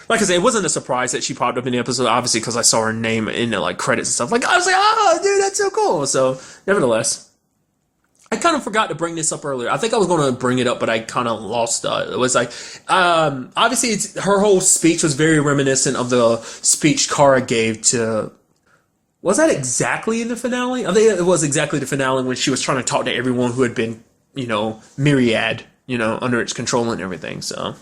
A: like I said, it wasn't a surprise that she popped up in the episode, obviously, because I saw her name in the like credits and stuff. Like I was like, oh, dude, that's so cool. So, nevertheless, I kind of forgot to bring this up earlier. I think I was going to bring it up, but I kind of lost. It was like, obviously, her whole speech was very reminiscent of the speech Kara gave to. Was that exactly in the finale? I think it was exactly the finale when she was trying to talk to everyone who had been, Myriad, under its control and everything. So,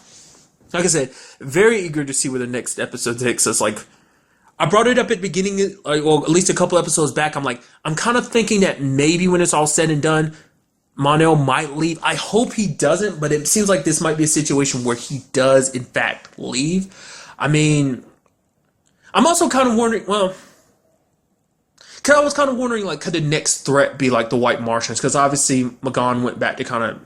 A: like I said, very eager to see where the next episode takes us. Like, I brought it up at the beginning, or at least a couple episodes back. I'm kind of thinking that maybe when it's all said and done, Mon-El might leave. I hope he doesn't, but it seems like this might be a situation where he does, in fact, leave. I mean, I'm also kind of wondering, because I was kind of wondering, like, could the next threat be, like, the White Martians? Because obviously, Magan went back to kind of,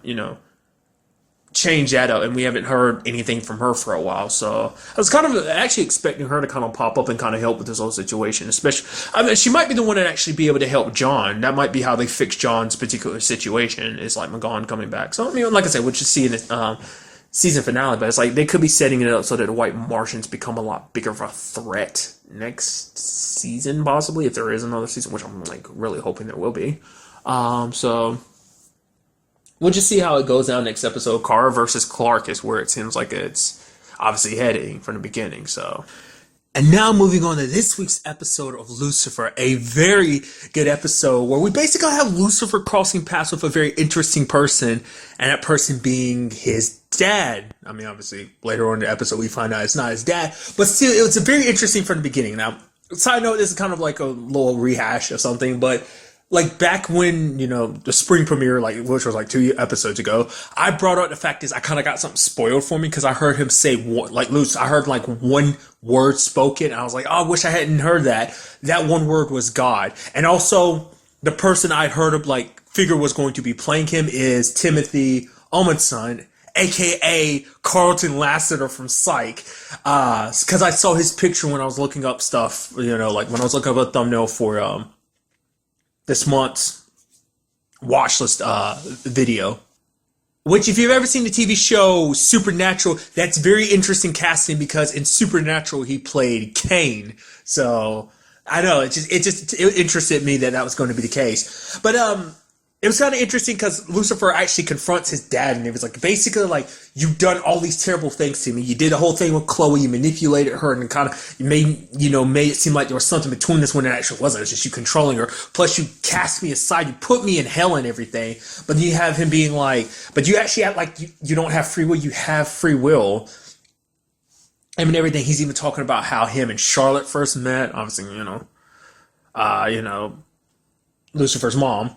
A: change that up, and we haven't heard anything from her for a while. So I was kind of actually expecting her to kind of pop up and kind of help with this whole situation. Especially, I mean, she might be the one that actually be able to help John. That might be how they fix John's particular situation. Is like Magan coming back. So I mean, like I said, we'll just see in the season finale. But it's like they could be setting it up so that the White Martians become a lot bigger of a threat next season, possibly, if there is another season, which I'm like really hoping there will be. So we'll just see how it goes down next episode. Kara versus Clark is where it seems like it's obviously heading from the beginning. So, and now moving on to this week's episode of Lucifer, a very good episode where we basically have Lucifer crossing paths with a very interesting person, and that person being his dad. I mean, obviously later on in the episode we find out it's not his dad, but still it was a very interesting from the beginning. Now, side note, this is kind of like a little rehash of something, but like back when, the spring premiere, like which was like 2 episodes ago, I brought up the fact is I kind of got something spoiled for me because I heard him say I heard like one word spoken. And I was like, oh, I wish I hadn't heard that. That one word was God. And also the person I'd heard of figure was going to be playing him is Timothy Omundson, aka Carlton Lassiter from Psych, because I saw his picture when I was looking up stuff, like when I was looking up a thumbnail for this month's watch list video. Which, if you've ever seen the TV show Supernatural, that's very interesting casting because in Supernatural he played Cain. So I know it interested me that was going to be the case. But it was kind of interesting because Lucifer actually confronts his dad, and it was like, basically like, you've done all these terrible things to me. You did the whole thing with Chloe. You manipulated her and kind of made it seem like there was something between us when it actually wasn't. It was just you controlling her. Plus you cast me aside. You put me in hell and everything. But you have him being like, but you actually act like you don't have free will. You have free will. And everything. He's even talking about how him and Charlotte first met. Obviously, Lucifer's mom.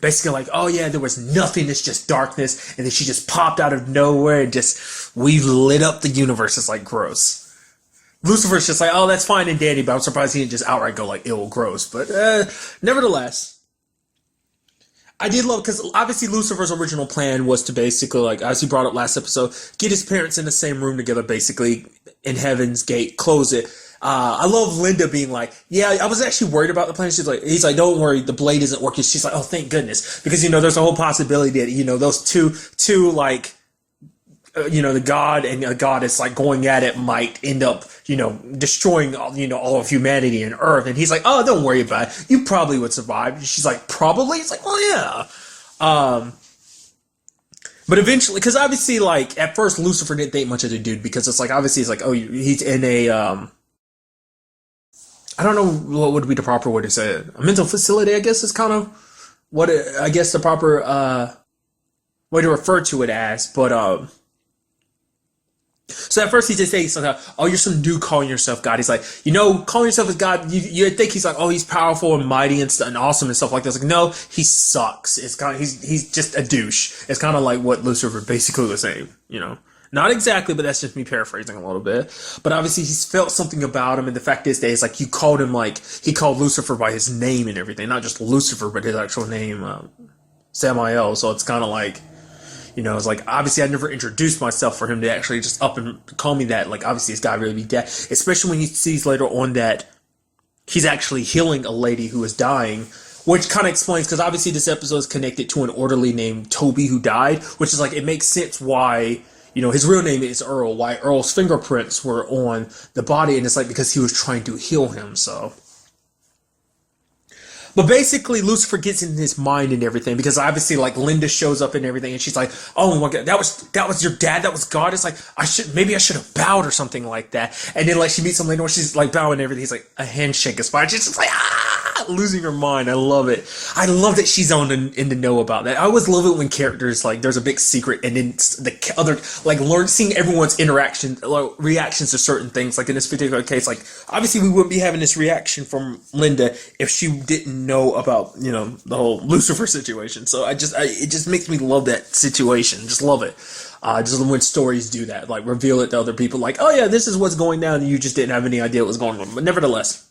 A: Basically like, oh yeah, there was nothing, it's just darkness, and then she just popped out of nowhere and we lit up the universe. It's like gross. Lucifer's just like, oh, that's fine and dandy, but I'm surprised he didn't just outright go like, ill, gross. But nevertheless, I did love, because obviously Lucifer's original plan was to basically, like, as he brought up last episode, get his parents in the same room together, basically, in Heaven's Gate, close it. I love Linda being like, yeah, I was actually worried about the plan. He's like, don't worry, the blade isn't working. She's like, oh, thank goodness. Because, there's a whole possibility that, those two like, the god and a goddess like going at it might end up, destroying, all of humanity and Earth. And he's like, oh, don't worry about it. You probably would survive. She's like, probably? It's like, well, yeah. But eventually, because obviously, like, at first Lucifer didn't think much of the dude because it's like, obviously, it's like, oh, he's in a, I don't know what would be the proper way to say it. A mental facility, I guess, is kind of what I guess the proper way to refer to it as. But so at first he just says something, oh, you're some dude calling yourself God. He's like, calling yourself as God, you think he's like, oh, he's powerful and mighty and awesome and stuff like that. It's like, no, he sucks. It's kind of, he's just a douche. It's kind of like what Lucifer basically was saying, Not exactly, but that's just me paraphrasing a little bit. But obviously he's felt something about him, and the fact is that it's like he called Lucifer by his name and everything. Not just Lucifer, but his actual name, Samael. So it's kind of like, You know, it's like, obviously I never introduced myself for him to actually just up and call me that. Like, obviously this guy really be dead. Especially when he sees later on that he's actually healing a lady who is dying, which kind of explains, because obviously this episode is connected to an orderly named Toby who died, which is like, it makes sense why, you know, his real name is Earl, why Earl's fingerprints were on the body, and it's like because he was trying to heal him, so. But basically, Lucifer gets in his mind and everything, because obviously, like, Linda shows up and everything, and she's like, "Oh my God, that was your dad, that was God." It's like, maybe I should have bowed or something like that. And then, like, she meets him later, and she's like bowing and everything. He's like, a handshake is fine. She's just like, losing her mind. I love it. I love that she's in the know about that. I always love it when characters, like, there's a big secret, and then the other, like, seeing everyone's reactions to certain things. Like, in this particular case, like, obviously we wouldn't be having this reaction from Linda if she didn't know about, you know, the whole Lucifer situation. So it just makes me love that situation. Just love it. Just when stories do that, like, reveal it to other people, like, oh yeah, this is what's going down, and you just didn't have any idea what was going on. But nevertheless,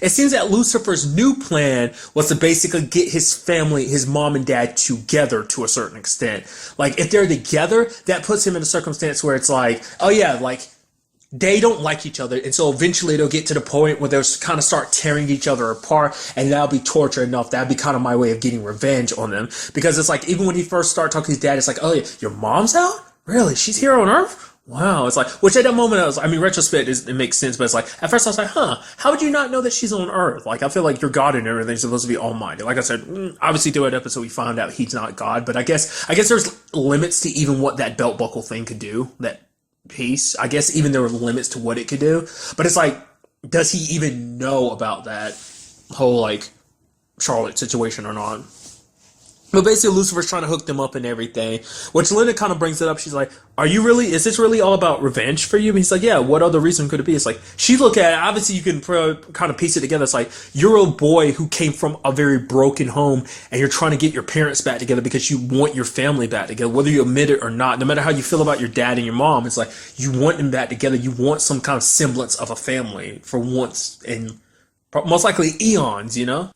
A: it seems that Lucifer's new plan was to basically get his family, his mom and dad, together to a certain extent. Like, if they're together, that puts him in a circumstance where it's like, oh yeah, like, they don't like each other, and so eventually they'll get to the point where they'll kind of start tearing each other apart, and that'll be torture enough. That'd be kind of my way of getting revenge on them. Because it's like, even when he first started talking to his dad, it's like, oh yeah, your mom's out? Really? She's here on Earth? Wow. It's like, which at that moment, retrospect, it makes sense, but it's like, at first I was like, how would you not know that she's on Earth? Like, I feel like you're God and everything's supposed to be almighty. Like I said, obviously through that episode we found out he's not God, but I guess there's limits to even what that belt buckle thing could do, that piece. I guess even there were limits to what it could do, but it's like, does he even know about that whole, like, Charlotte situation or not? But basically, Lucifer's trying to hook them up and everything, which Linda kind of brings it up. She's like, is this really all about revenge for you? And he's like, yeah, what other reason could it be? It's like, she look at it, obviously you can kind of piece it together. It's like, you're a boy who came from a very broken home, and you're trying to get your parents back together because you want your family back together, whether you admit it or not. No matter how you feel about your dad and your mom, it's like, you want them back together. You want some kind of semblance of a family for once in most likely eons, you know?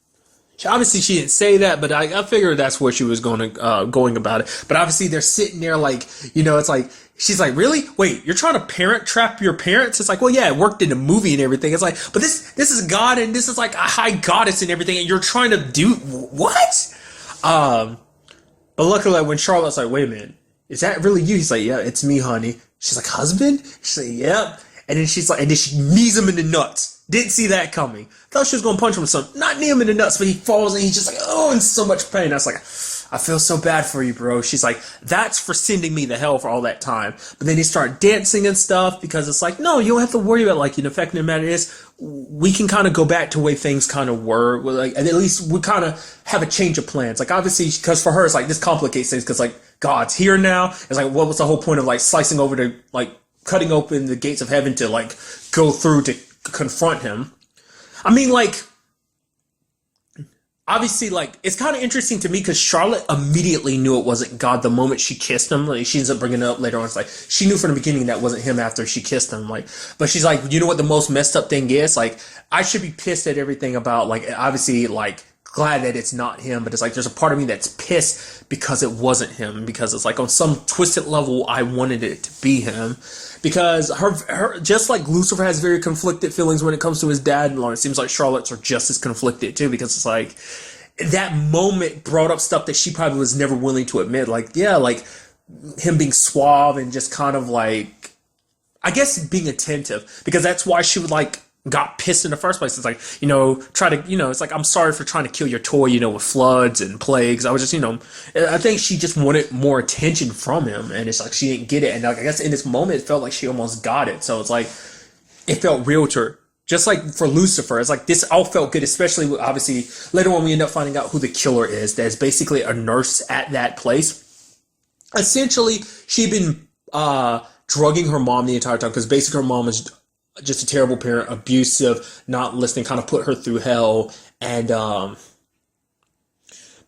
A: Obviously, she didn't say that, but I figured that's where she was going about it. But obviously, they're sitting there like, you know, it's like, she's like, really? Wait, you're trying to parent trap your parents? It's like, well, yeah, it worked in the movie and everything. It's like, but this is God, and this is like a high goddess and everything, and you're trying to do what? But luckily, when Charlotte's like, wait a minute, is that really you? He's like, yeah, it's me, honey. She's like, husband? She's like, yep. And then she's like, and then she knees him in the nuts. Didn't see that coming. Thought she was gonna punch him or something. Not knee him in the nuts, but he falls and he's just like, oh, in so much pain. I was like, I feel so bad for you, bro. She's like, that's for sending me to hell for all that time. But then they start dancing and stuff, because it's like, no, you don't have to worry about, like, you know, the fact of the matter is, we can kind of go back to the way things kind of were. Like, and at least we kind of have a change of plans. Like, obviously, because for her, it's like, this complicates things, because, like, God's here now. It's like, what was the whole point of, like, slicing over to, like, cutting open the gates of heaven to, like, go through to confront him? I mean, like, obviously, like, it's kind of interesting to me because Charlotte immediately knew it wasn't God the moment she kissed him. Like, she ends up bringing it up later on. It's like, she knew from the beginning that wasn't him after she kissed him. Like, but she's like, you know what the most messed up thing is? Like, I should be pissed at everything about, like, obviously, like, glad that it's not him, but it's like, there's a part of me that's pissed because it wasn't him, because it's like, on some twisted level, I wanted it to be him. Because her just like Lucifer has very conflicted feelings when it comes to his dad-in-law, it seems like Charlotte's are just as conflicted too, because it's like, that moment brought up stuff that she probably was never willing to admit. Like, yeah, like, him being suave and just kind of like, I guess being attentive, because that's why she would, like, got pissed in the first place. It's like, you know, it's like, I'm sorry for trying to kill your toy, you know, with floods and plagues. I was just, you know, I think she just wanted more attention from him, and it's like, she didn't get it. And like, I guess in this moment, it felt like she almost got it. So it's like, it felt real to her. Just like for Lucifer, it's like, this all felt good, especially with, obviously, later on we end up finding out who the killer is. That's basically a nurse at that place. Essentially, she'd been drugging her mom the entire time, because basically her mom was just a terrible parent, abusive, not listening, kind of put her through hell. And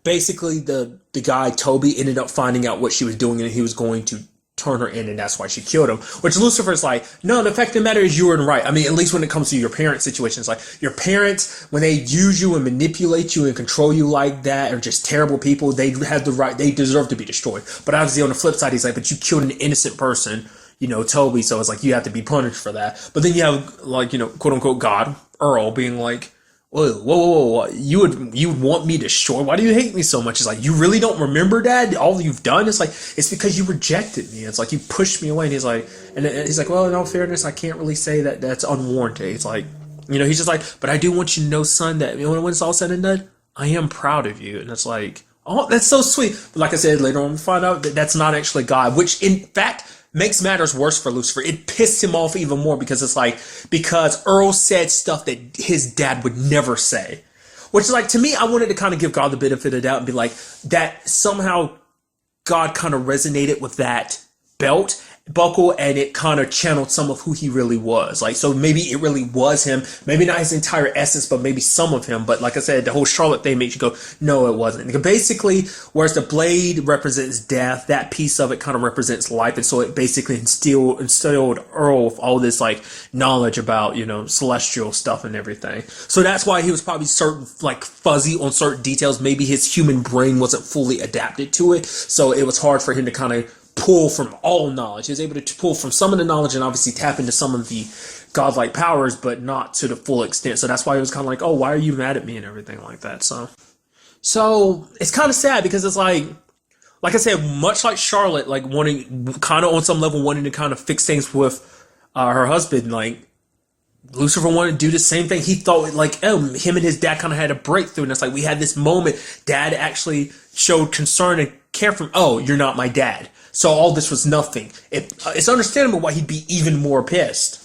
A: basically the guy Toby ended up finding out what she was doing, and he was going to turn her in, and that's why she killed him. Which Lucifer's like, no, the fact of the matter is you were in right. I mean, at least when it comes to your parent situations, like your parents, when they use you and manipulate you and control you like that, are just terrible people. They have the right, they deserve to be destroyed. But obviously on the flip side, he's like, but you killed an innocent person, you know, Toby, so it's like you have to be punished for that. But then you have, like, you know, quote unquote God, Earl, being like, whoa, you would want me destroyed? Why do you hate me so much? It's like, you really don't remember, Dad? All you've done? It's like, it's because you rejected me. It's like, you pushed me away. And he's like, well, in all fairness, I can't really say that that's unwarranted. It's like, you know, he's just like, but I do want you to know, son, that, you know, when it's all said and done, I am proud of you. And it's like, oh, that's so sweet. But like I said, later on we find out that that's not actually God, which in fact makes matters worse for Lucifer. It pissed him off even more because it's like, because Earl said stuff that his dad would never say. Which is like, to me, I wanted to kind of give God the benefit of the doubt and be like, that somehow God kind of resonated with that belt buckle, and it kind of channeled some of who he really was. Like, so maybe it really was him, maybe not his entire essence, but maybe some of him. But like I said, the whole Charlotte thing makes you go, no, it wasn't. Basically, whereas the blade represents death, that piece of it kind of represents life. And so it basically instilled Earl with all this like knowledge about, you know, celestial stuff and everything. So that's why he was probably like fuzzy on certain details. Maybe his human brain wasn't fully adapted to it, so it was hard for him to kind of pull from all knowledge. He was able to pull from some of the knowledge and obviously tap into some of the godlike powers, but not to the full extent. So that's why he was kind of like, oh, why are you mad at me and everything like that. So it's kind of sad because it's like I said, much like Charlotte, like wanting kind of on some level wanting to kind of fix things with her husband, like Lucifer wanted to do the same thing. He thought like, him and his dad kind of had a breakthrough, and it's like we had this moment. Dad actually showed concern and care for him. Oh, you're not my dad. So all this was nothing. It's understandable why he'd be even more pissed.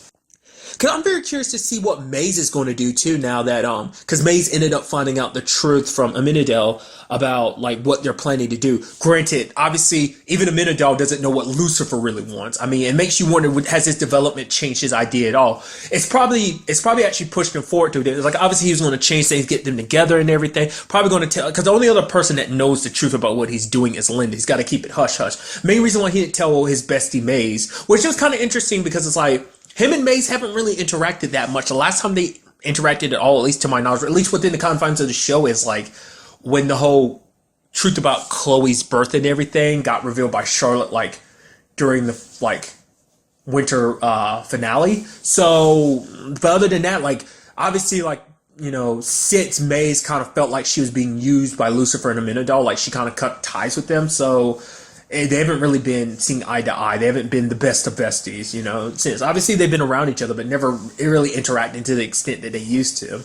A: Because I'm very curious to see what Maze is going to do too now that, because Maze ended up finding out the truth from Amenadel about like what they're planning to do. Granted, obviously, even Amenadel doesn't know what Lucifer really wants. I mean, it makes you wonder, has his development changed his idea at all? It's probably actually pushed him forward to it. Like, obviously, he was going to change things, get them together and everything. Probably going to tell, because the only other person that knows the truth about what he's doing is Linda. He's got to keep it hush-hush. Main reason why he didn't tell his bestie Maze, which was kind of interesting because it's like, him and Maze haven't really interacted that much. The last time they interacted at all, at least to my knowledge, or at least within the confines of the show, is like when the whole truth about Chloe's birth and everything got revealed by Charlotte, like during the like winter finale. So, but other than that, like obviously, like, you know, since Maze kind of felt like she was being used by Lucifer and Amenadel, like she kind of cut ties with them. So they haven't really been seeing eye to eye. They haven't been the best of besties, you know, since. Obviously, they've been around each other, but never really interacting to the extent that they used to.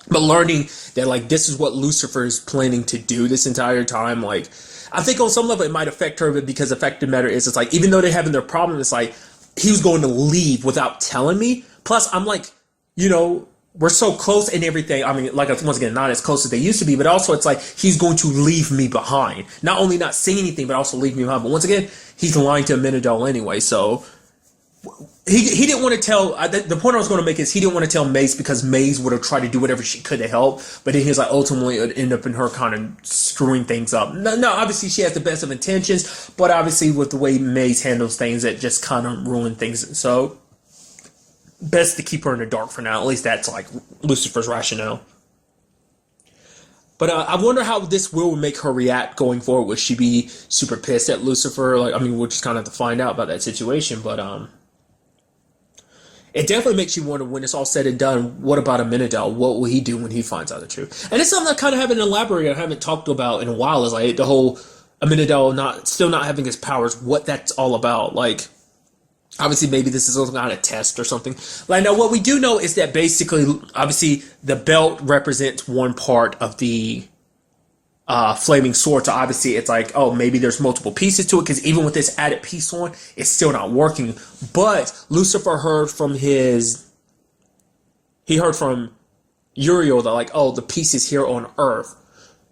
A: But learning that, like, this is what Lucifer is planning to do this entire time, like, I think on some level it might affect her, but because the fact of the matter is, it's like, even though they're having their problem, it's like, he was going to leave without telling me. Plus, I'm like, you know, we're so close and everything. I mean, like, once again, not as close as they used to be, but also it's like he's going to leave me behind. Not only not saying anything, but also leave me behind. But once again, he's lying to Amenadel anyway. So he didn't want to tell. The point I was going to make is he didn't want to tell Maze because Maze would have tried to do whatever she could to help. But then he was like, ultimately, it would end up in her kind of screwing things up. No, obviously she has the best of intentions, but obviously with the way Maze handles things, it just kind of ruined things. So best to keep her in the dark for now. At least that's like Lucifer's rationale. But I wonder how this will make her react going forward. Would she be super pissed at Lucifer? Like, I mean, we'll just kind of have to find out about that situation. But it definitely makes you wonder, when it's all said and done, what about Amenadel? What will he do when he finds out the truth? And it's something I kind of haven't elaborated, I haven't talked about in a while, is like the whole Amenadel still not having his powers, what that's all about. Like, obviously, maybe this is some kind of test or something. Like, now, what we do know is that basically, obviously, the belt represents one part of the flaming sword. So obviously, it's like, oh, maybe there's multiple pieces to it, because even with this added piece on, it's still not working. But Lucifer heard from Uriel that, like, oh, the piece is here on Earth.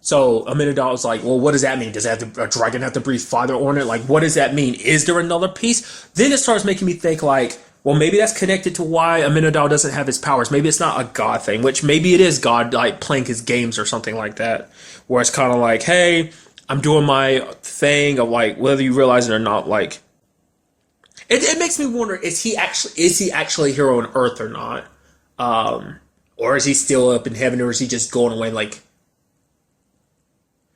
A: So Amenadel was like, well, what does that mean? Does a dragon have to breathe fire on it? Like, what does that mean? Is there another piece? Then it starts making me think, like, well, maybe that's connected to why Amenadel doesn't have his powers. Maybe it's not a God thing, which maybe it is God, like, playing his games or something like that, where it's kind of like, hey, I'm doing my thing of like whether you realize it or not, like it makes me wonder, is he actually here on Earth or not? Or is he still up in heaven, or is he just going away like,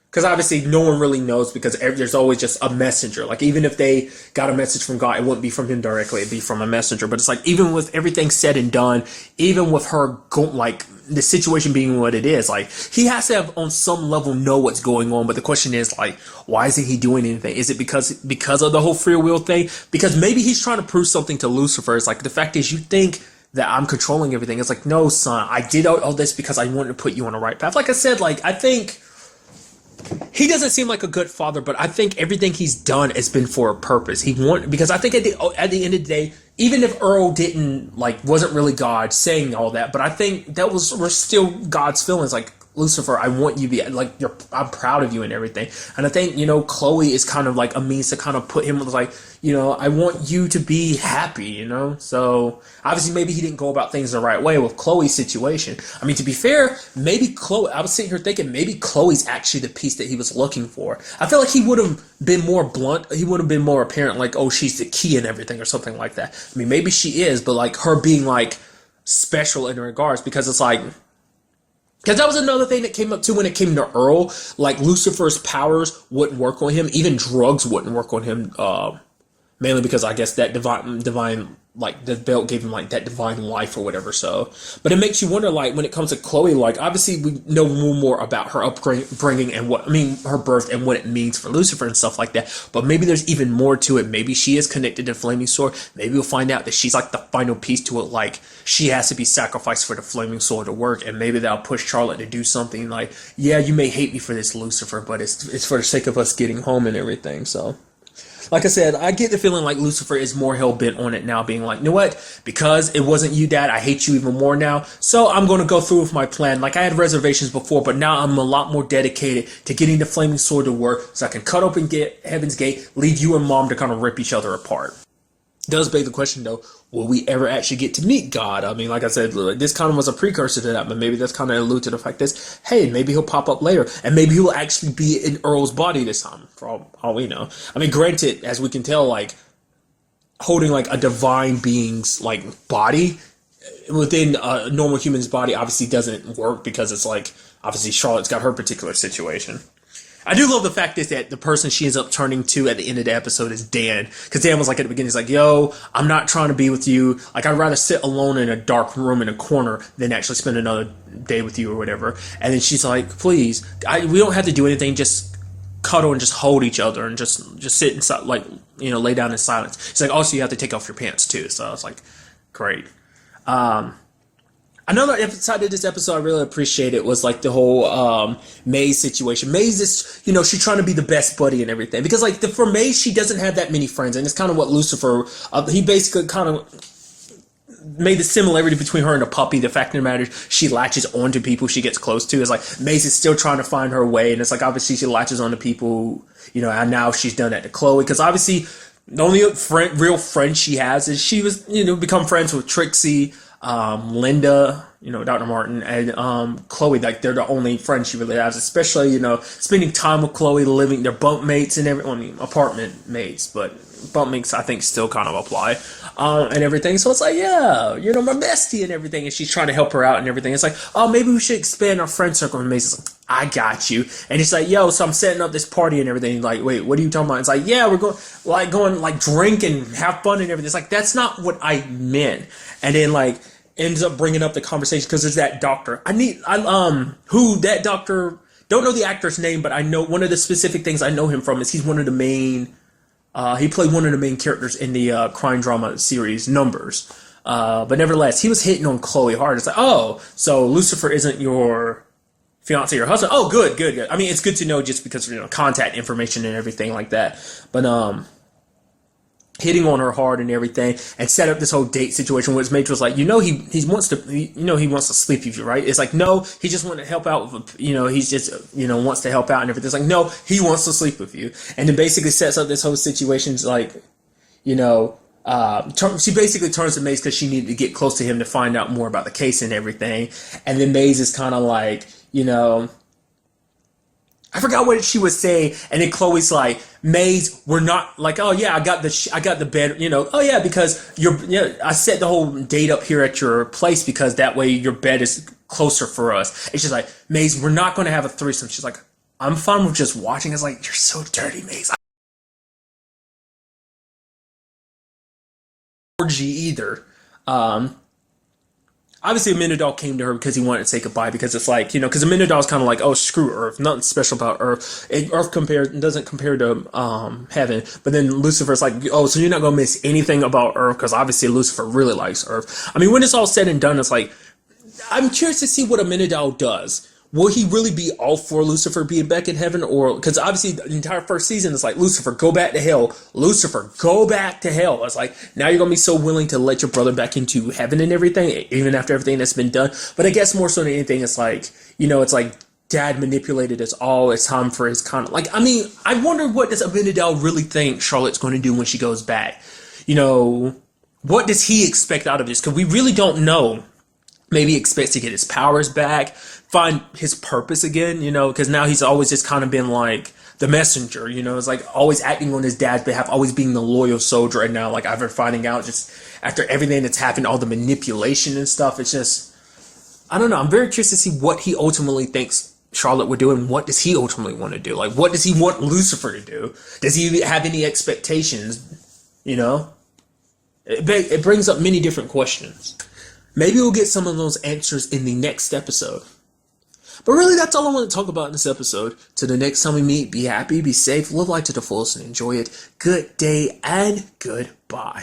A: because obviously no one really knows, because there's always just a messenger. Like, even if they got a message from God, it wouldn't be from him directly, it'd be from a messenger. But it's like, even with everything said and done, even with her like the situation being what it is, like, he has to have on some level know what's going on. But the question is, like, why isn't he doing anything? Is it because of the whole free will thing? Because maybe he's trying to prove something to Lucifer. It's like, the fact is, you think that I'm controlling everything. It's like, no, son, I did all this because I wanted to put you on the right path. Like I said, like, I think he doesn't seem like a good father, but I think everything he's done has been for a purpose. Because I think at the end of the day, even if Earl wasn't really God saying all that, but I think were still God's feelings. Like, Lucifer, I want you to be like, I'm proud of you and everything. And I think, Chloe is kind of like a means to kind of put him like, I want you to be happy, So obviously maybe he didn't go about things the right way with Chloe's situation. I mean, to be fair, maybe Chloe, I was sitting here thinking maybe Chloe's actually the piece that he was looking for. I feel like he would have been more blunt. He would have been more apparent, like, oh, she's the key and everything or something like that. I mean, maybe she is, but like her being like special in regards, because it's like, because that was another thing that came up too when it came to Earl. Like, Lucifer's powers wouldn't work on him. Even drugs wouldn't work on him. Mainly because I guess that divine, like, the belt gave him like that divine life or whatever. So, but it makes you wonder, like, when it comes to Chloe, like, obviously we know more about her upbringing and her birth and what it means for Lucifer and stuff like that. But maybe there's even more to it. Maybe she is connected to Flaming Sword. Maybe we'll find out that she's like the final piece to it. Like, she has to be sacrificed for the Flaming Sword to work, and maybe that'll push Charlotte to do something like, yeah, you may hate me for this, Lucifer, but it's for the sake of us getting home and everything. So, like I said, I get the feeling like Lucifer is more hell-bent on it now, being like, you know what? Because it wasn't you, Dad, I hate you even more now, so I'm going to go through with my plan. Like, I had reservations before, but now I'm a lot more dedicated to getting the Flaming Sword to work, so I can cut open Heaven's Gate, leave you and Mom to kind of rip each other apart. Does beg the question, though, will we ever actually get to meet God? I mean, like I said, this kind of was a precursor to that, but maybe that's kind of allude to the fact that, hey, maybe he'll pop up later, and maybe he'll actually be in Earl's body this time, for all we know. I mean, granted, as we can tell, like, holding, like, a divine being's, like, body within a normal human's body obviously doesn't work, because it's, like, obviously Charlotte's got her particular situation. I do love the fact is that the person she ends up turning to at the end of the episode is Dan. Because Dan was like at the beginning, he's like, yo, I'm not trying to be with you. Like, I'd rather sit alone in a dark room in a corner than actually spend another day with you or whatever. And then she's like, please, we don't have to do anything. Just cuddle and just hold each other and just sit inside, like, lay down in silence. She's like, also, you have to take off your pants too. So I was like, great. Another side of this episode I really appreciated was like the whole Maze situation. Maze is, she's trying to be the best buddy and everything. Because like for Maze, she doesn't have that many friends. And it's kind of what Lucifer, he basically kind of made the similarity between her and a puppy. The fact of the matter is she latches onto people she gets close to. It's like Maze is still trying to find her way. And it's like obviously she latches onto people, and now she's done that to Chloe. Because obviously the only real friend she has is she was, become friends with Trixie, Linda, Dr. Martin, and Chloe. Like, they're the only friends she really has, especially, spending time with Chloe, they're bunk mates and apartment mates, but bunk mates I think still kind of apply, and everything. So it's like, yeah, my bestie and everything, and she's trying to help her out and everything. It's like, oh, maybe we should expand our friend circle. And Mason's like, I got you. And he's like, yo, so I'm setting up this party and everything. He's like, wait, what are you talking about? It's like, yeah, we're going drink and have fun and everything. It's like, that's not what I meant. And then like ends up bringing up the conversation because there's that doctor. Who that doctor, don't know the actor's name, but I know one of the specific things I know him from is he's one of the main, he played one of the main characters in the crime drama series Numbers. But nevertheless, he was hitting on Chloe hard. It's like, oh, so Lucifer isn't your fiance or husband? Oh, good. I mean, it's good to know just because, contact information and everything like that. But, hitting on her hard and everything, and set up this whole date situation where Mitch was like, he wants to sleep with you, right? It's like, no, he just wants to help out with, he's just, wants to help out and everything. It's like, no, he wants to sleep with you. And then basically sets up this whole situation like, she basically turns to Maze because she needed to get close to him to find out more about the case and everything. And then Maze is kind of like, I forgot what she was saying, and then Chloe's like, "Maze, we're not like, oh yeah, I got the bed, oh yeah, because I set the whole date up here at your place because that way your bed is closer for us." And she's like, "Maze, we're not going to have a threesome." She's like, "I'm fine with just watching." It's like, you're so dirty, Maze. Orgy either. Obviously, Amenadal came to her because he wanted to say goodbye because it's like, because Amenadal's kind of like, oh, screw Earth. Nothing special about Earth. Earth doesn't compare to heaven. But then Lucifer's like, oh, so you're not going to miss anything about Earth because obviously Lucifer really likes Earth. I mean, when it's all said and done, it's like, I'm curious to see what Amenadal does. Will he really be all for Lucifer being back in heaven? Or, because obviously the entire first season is like, Lucifer, go back to hell. Lucifer, go back to hell. It's like, now you're going to be so willing to let your brother back into heaven and everything, even after everything that's been done. But I guess more so than anything, it's like, it's like, Dad manipulated us all. It's time for his kind of, like, I mean, I wonder what does Amenadal really think Charlotte's going to do when she goes back? What does he expect out of this? Because we really don't know. Maybe he expects to get his powers back, find his purpose again, because now he's always just kind of been like the messenger, it's like always acting on his dad's behalf, always being the loyal soldier. And now, like, after finding out, just after everything that's happened, all the manipulation and stuff, it's just, I don't know. I'm very curious to see what he ultimately thinks Charlotte would do, and what does he ultimately want to do? Like, what does he want Lucifer to do? Does he have any expectations? It brings up many different questions. Maybe we'll get some of those answers in the next episode. But really, that's all I want to talk about in this episode. Till the next time we meet, be happy, be safe, live life to the fullest, and enjoy it. Good day and goodbye.